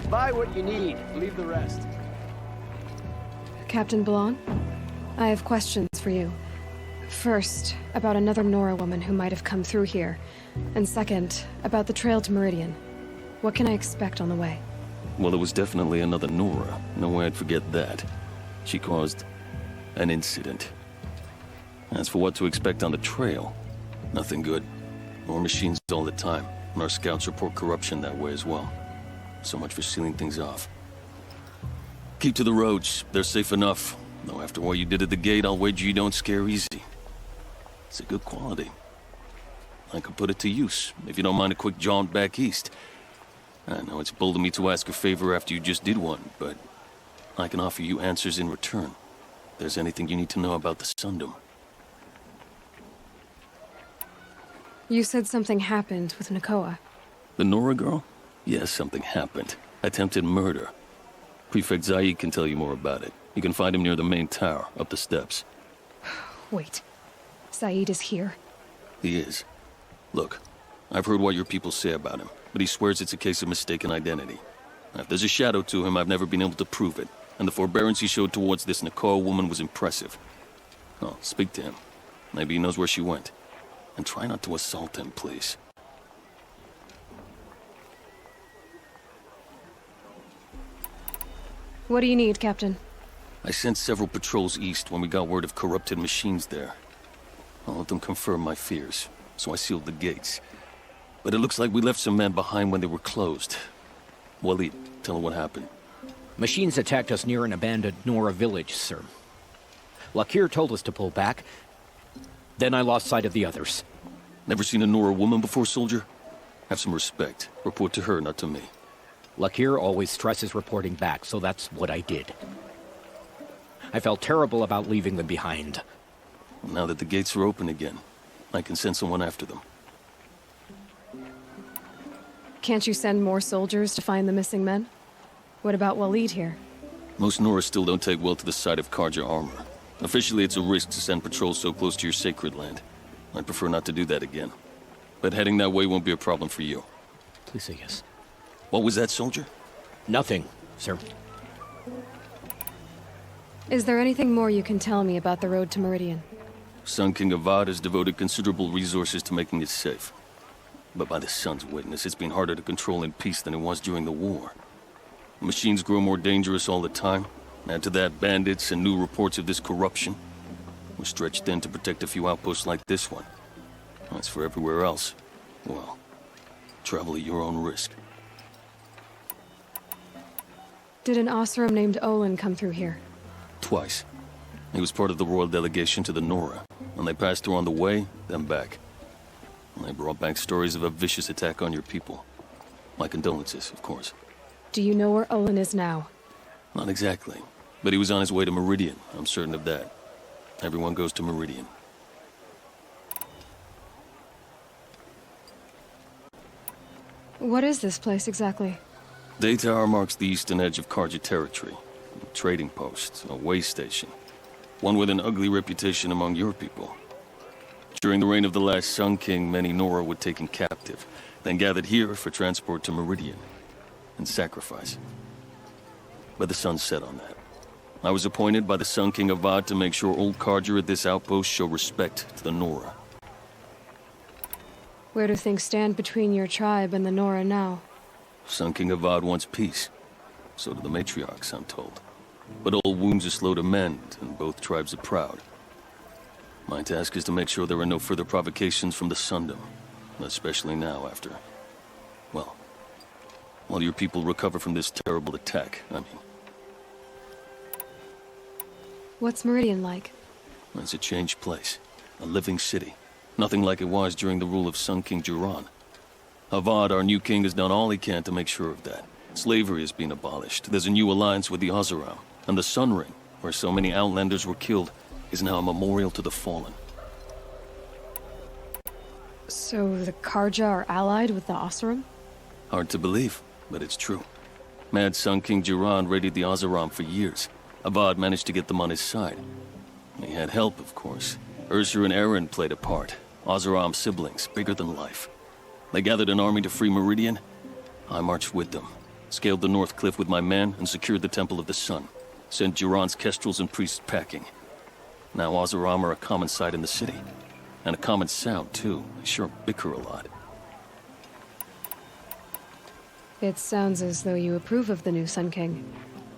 Buy what you need, leave the rest. Captain Balon, I have questions for you. First, about another Nora woman who might have come through here. And second, about the trail to Meridian. What can I expect on the way? Well, there was definitely another Nora. No way I'd forget that. She caused an incident. As for what to expect on the trail, nothing good. More machines all the time, and our scouts report corruption that way as well. So much for sealing things off. Keep to the roads. They're safe enough. Though after what you did at the gate, I'll wager you don't scare easy. It's a good quality. I could put it to use, if you don't mind a quick jaunt back east. I know it's bold of me to ask a favor after you just did one, but I can offer you answers in return. If there's anything you need to know about the Sundom. You said something happened with Nakoa. The Nora girl? Yes, something happened. Attempted murder. Prefect Zaid can tell you more about it. You can find him near the main tower, up the steps. Wait. Zaid is here. He is. Look, I've heard what your people say about him, but he swears it's a case of mistaken identity. Now, if there's a shadow to him, I've never been able to prove it, and the forbearance he showed towards this Nakar woman was impressive. Oh, speak to him. Maybe he knows where she went. And try not to assault him, please. What do you need, Captain? I sent several patrols east when we got word of corrupted machines there. All of them confirmed my fears, so I sealed the gates. But it looks like we left some men behind when they were closed. Walid, tell her what happened. Machines attacked us near an abandoned Nora village, sir. Lakir told us to pull back. Then I lost sight of the others. Never seen a Nora woman before, soldier? Have some respect. Report to her, not to me. Lakir always stresses reporting back, so that's what I did. I felt terrible about leaving them behind. Now that the gates are open again, I can send someone after them. Can't you send more soldiers to find the missing men? What about Walid here? Most Nora still don't take well to the sight of Karja armor. Officially, it's a risk to send patrols so close to your sacred land. I'd prefer not to do that again. But heading that way won't be a problem for you. Please say yes. What was that, soldier? Nothing, sir. Is there anything more you can tell me about the road to Meridian? Sun King Avad has devoted considerable resources to making it safe. But by the Sun's witness, it's been harder to control in peace than it was during the war. Machines grow more dangerous all the time. Add to that bandits and new reports of this corruption. We're stretched thin to protect a few outposts like this one. As for everywhere else, well, travel at your own risk. Did an Oseram named Olin come through here? Twice. He was part of the royal delegation to the Nora, and they passed through on the way, then back. And they brought back stories of a vicious attack on your people. My condolences, of course. Do you know where Olin is now? Not exactly, but he was on his way to Meridian, I'm certain of that. Everyone goes to Meridian. What is this place exactly? Day Tower marks the eastern edge of Karja territory. A trading post, a way station. One with an ugly reputation among your people. During the reign of the last Sun King, many Nora were taken captive, then gathered here for transport to Meridian, and sacrifice. But the sun set on that. I was appointed by the Sun King Avad to make sure old Karja at this outpost show respect to the Nora. Where do things stand between your tribe and the Nora now? Sun King Avad wants peace. So do the matriarchs, I'm told. But old wounds are slow to mend, and both tribes are proud. My task is to make sure there are no further provocations from the Sundom. Especially now after... well, while your people recover from this terrible attack, I mean. What's Meridian like? It's a changed place. A living city. Nothing like it was during the rule of Sun King Jiran. Avad, our new king, has done all he can to make sure of that. Slavery has been abolished. There's a new alliance with the Oseram. And the Sun Ring, where so many Outlanders were killed, is now a memorial to the fallen. So the Karja are allied with the Oseram? Hard to believe, but it's true. Mad Sun King Jiran raided the Oseram for years. Avad managed to get them on his side. He had help, of course. Ursur and Eren played a part. Oseram siblings, bigger than life. They gathered an army to free Meridian. I marched with them. Scaled the North Cliff with my men and secured the Temple of the Sun. Sent Jiran's kestrels and priests packing. Now Oseram are a common sight in the city. And a common sound, too. They sure bicker a lot. It sounds as though you approve of the new Sun King.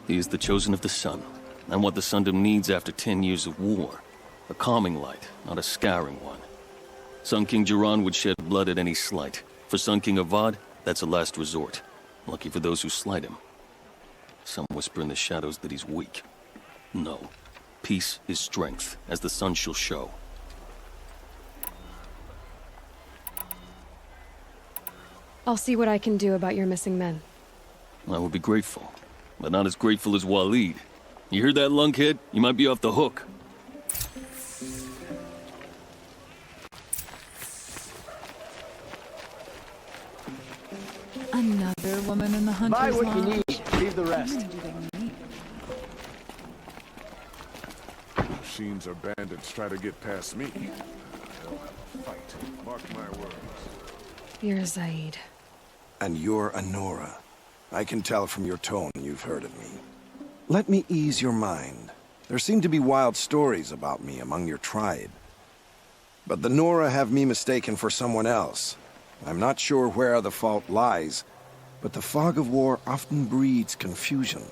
He is the chosen of the Sun, and what the Sundom needs after 10 years of war. A calming light, not a scouring one. Sun King Jiran would shed blood at any slight. For Sun King Avad, that's a last resort. Lucky for those who slight him. Some whisper in the shadows that he's weak. No. Peace is strength, as the sun shall show. I'll see what I can do about your missing men. I will be grateful, but not as grateful as Walid. You hear that, lunkhead? You might be off the hook. Another woman in the hunter's Buy what you lodge. need, leave the rest. Machines or bandits try to get past me. They'll have a fight. Mark my words. You're Zaid. And you're Anora. I can tell from your tone you've heard of me. Let me ease your mind. There seem to be wild stories about me among your tribe. But the Nora have me mistaken for someone else. I'm not sure where the fault lies, but the fog of war often breeds confusion.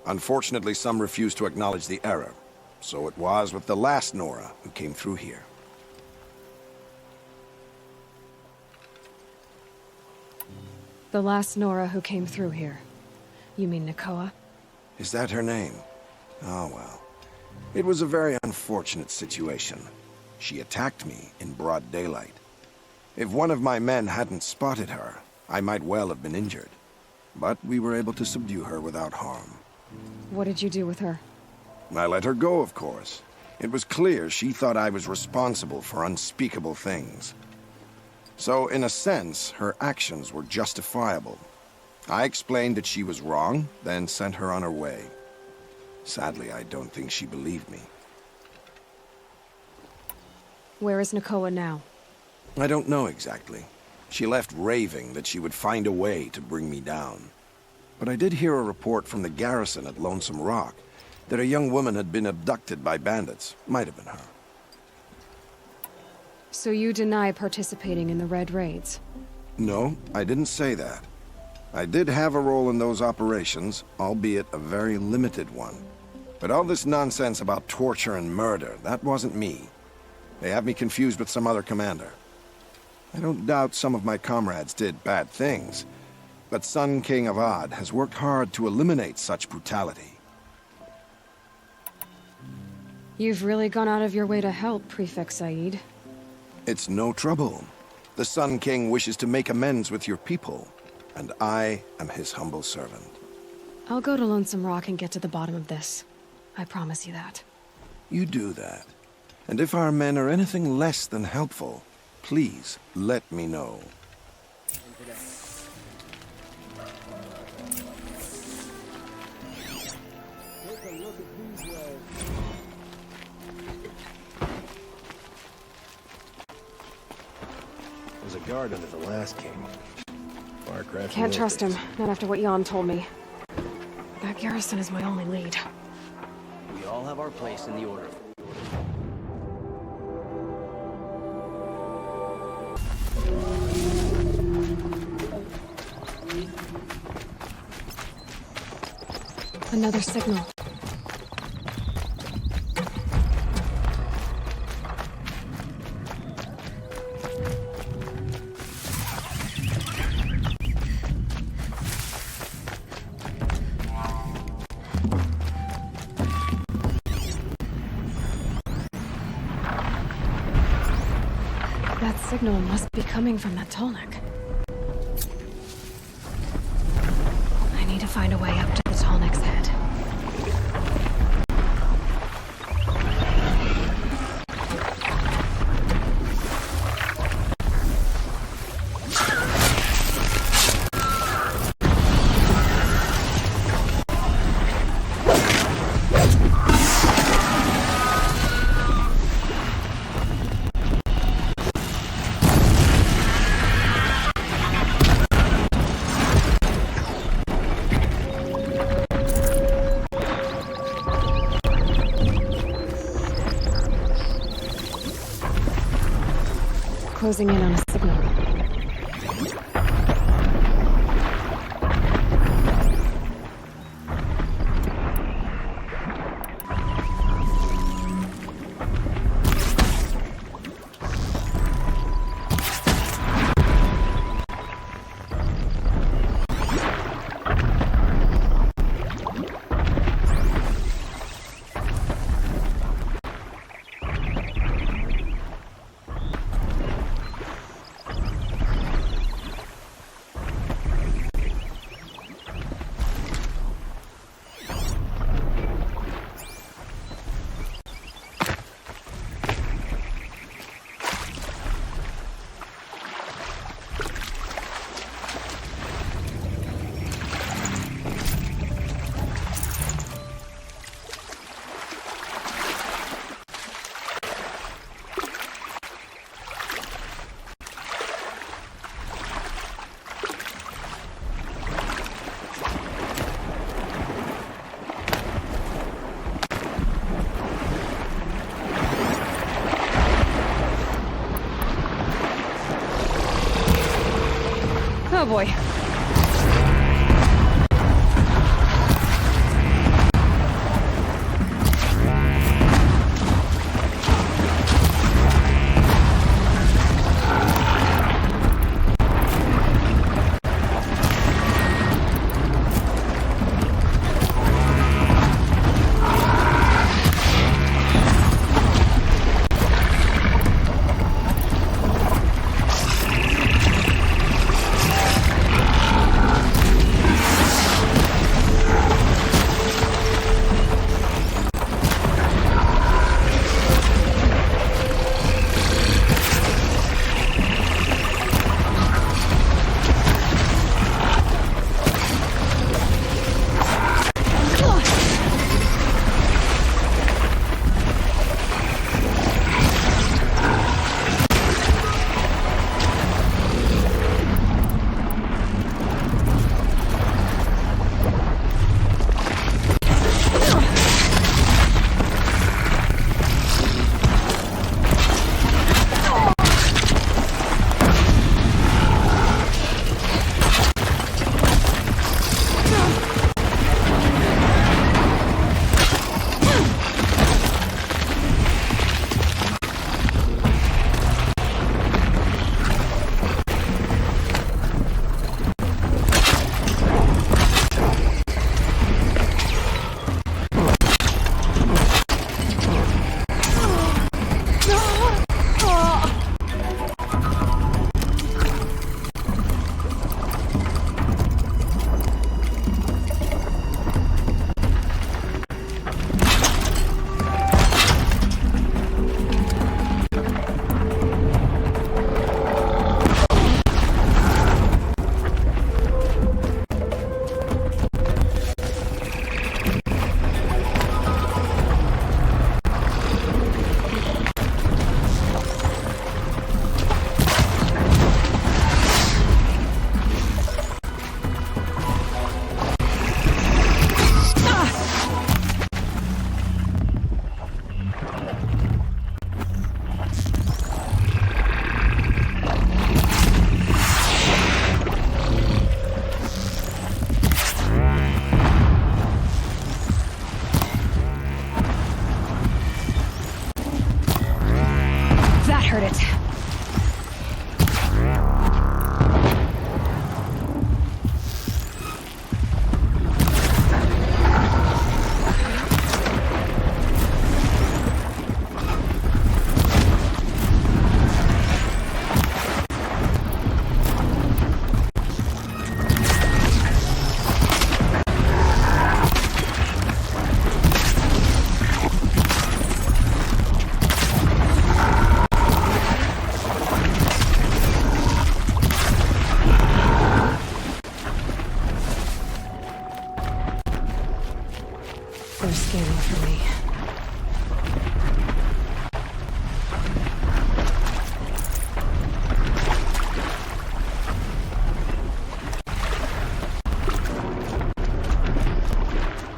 Unfortunately, some refuse to acknowledge the error. So it was with the last Nora who came through here. The last Nora who came through here. You mean Nakoa? Is that her name? Oh well. It was a very unfortunate situation. She attacked me in broad daylight. If one of my men hadn't spotted her, I might well have been injured. But we were able to subdue her without harm. What did you do with her? I let her go, of course. It was clear she thought I was responsible for unspeakable things. So, in a sense, her actions were justifiable. I explained that she was wrong, then sent her on her way. Sadly, I don't think she believed me. Where is Nakoa now? I don't know exactly. She left raving that she would find a way to bring me down. But I did hear a report from the garrison at Lonesome Rock that a young woman had been abducted by bandits. Might have been her. So you deny participating in the Red Raids? No, I didn't say that. I did have a role in those operations, albeit a very limited one. But all this nonsense about torture and murder, that wasn't me. They have me confused with some other commander. I don't doubt some of my comrades did bad things, but Sun King Avad has worked hard to eliminate such brutality. You've really gone out of your way to help, Prefect Said. It's no trouble. The Sun King wishes to make amends with your people, and I am his humble servant. I'll go to Lonesome Rock and get to the bottom of this. I promise you that. You do that. And if our men are anything less than helpful, please let me know. There's a guard under the last king. Firecraft. Can't trust him, not after what Jan told me. That garrison is my only lead. We all have our place in the order. Another signal. That signal must be coming from that Tallneck. I need to find a way up to the Tallneck's head. Closing in on a signal. Oh boy.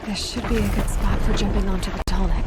This should be a good spot for jumping onto the tonic.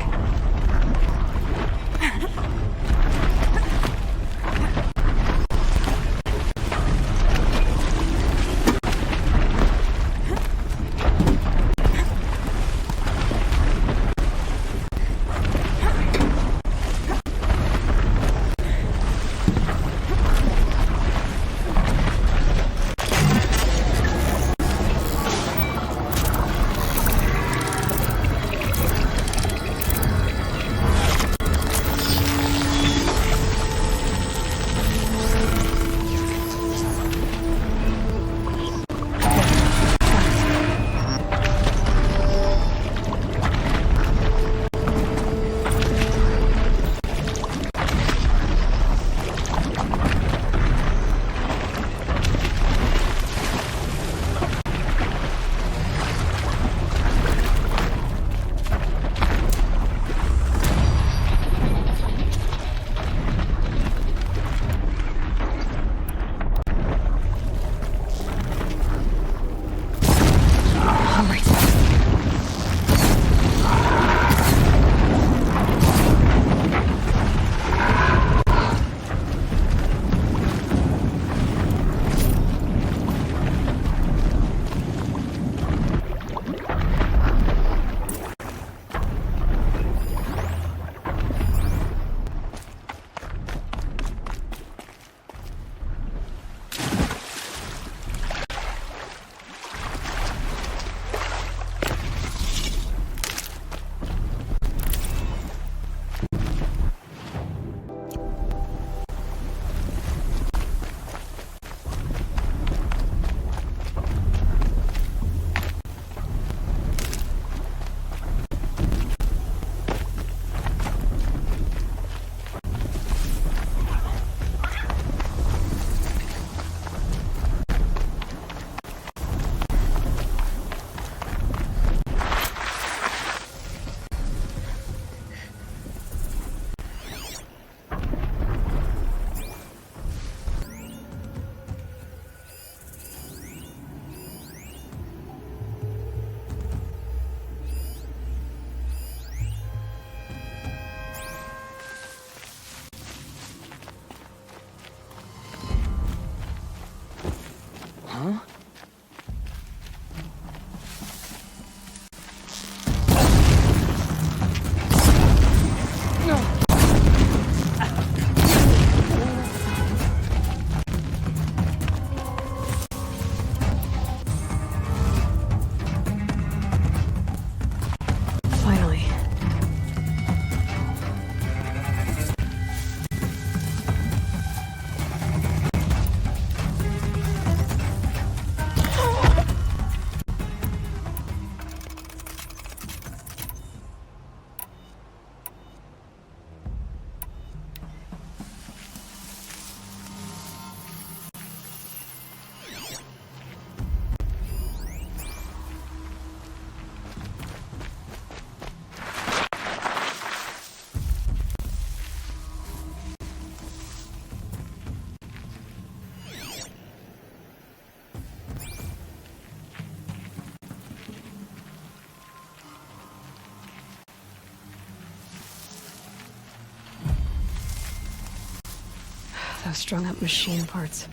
those strung-up machine parts.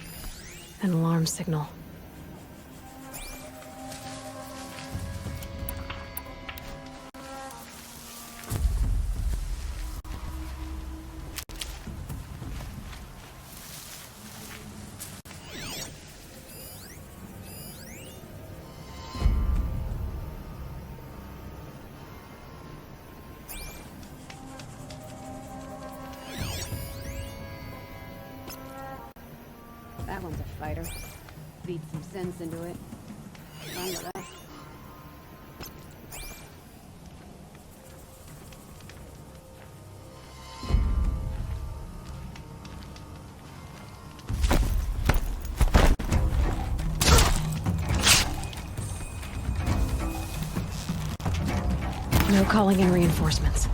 An alarm signal. That one's a fighter. Beat some sense into it. Fun with that. No calling in reinforcements.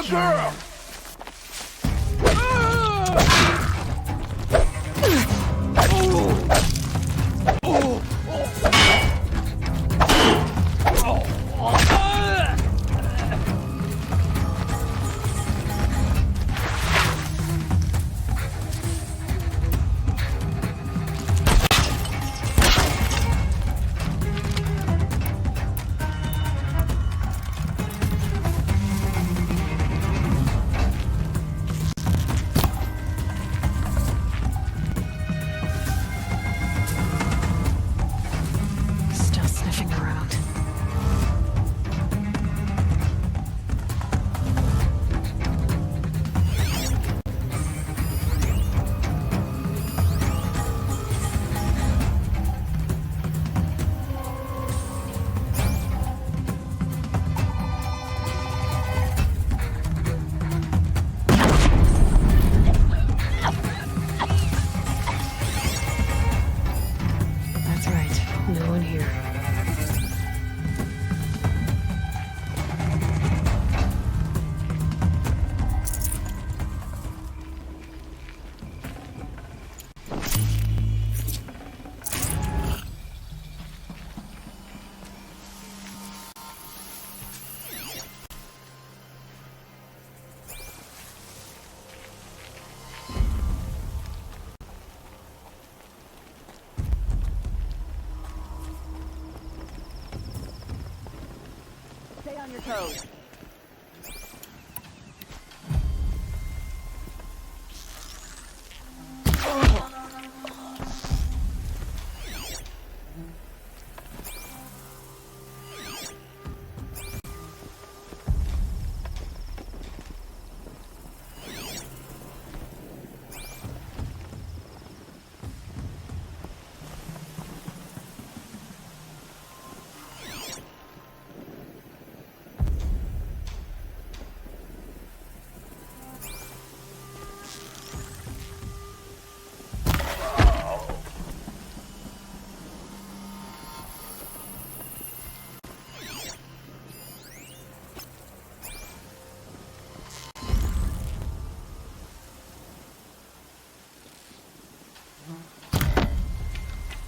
the girl! Still sniffing around. That's right. No one here. Stay on your toes.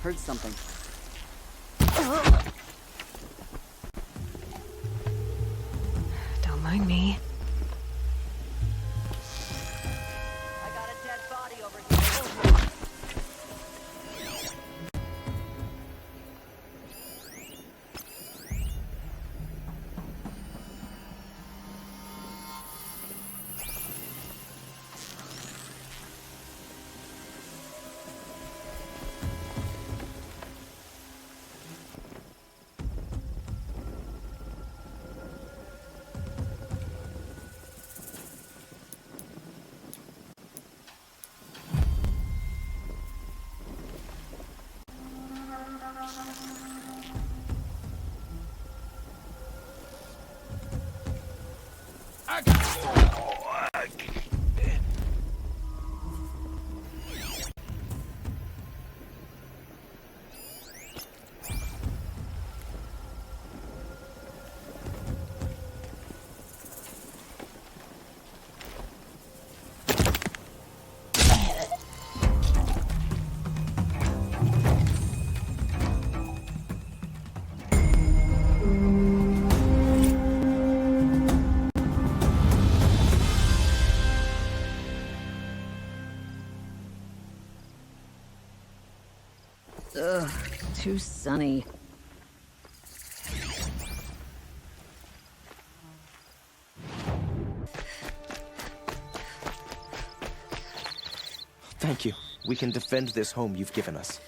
Heard something. Don't mind me. Ugh, too sunny. Thank you. We can defend this home you've given us.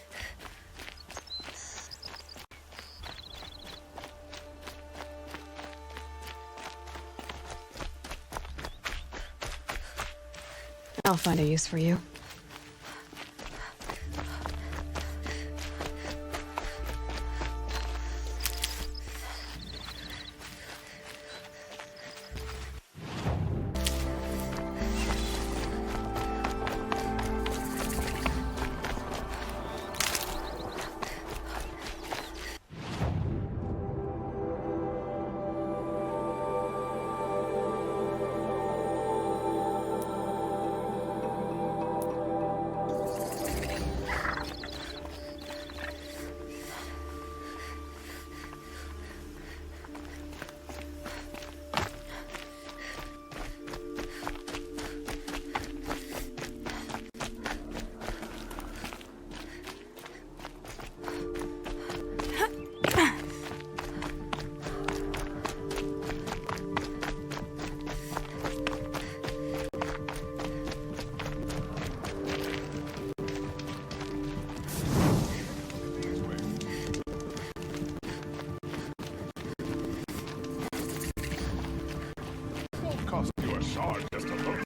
I'll find a use for you. You are sharp just a look.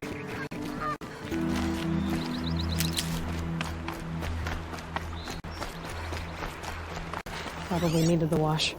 Probably needed the wash.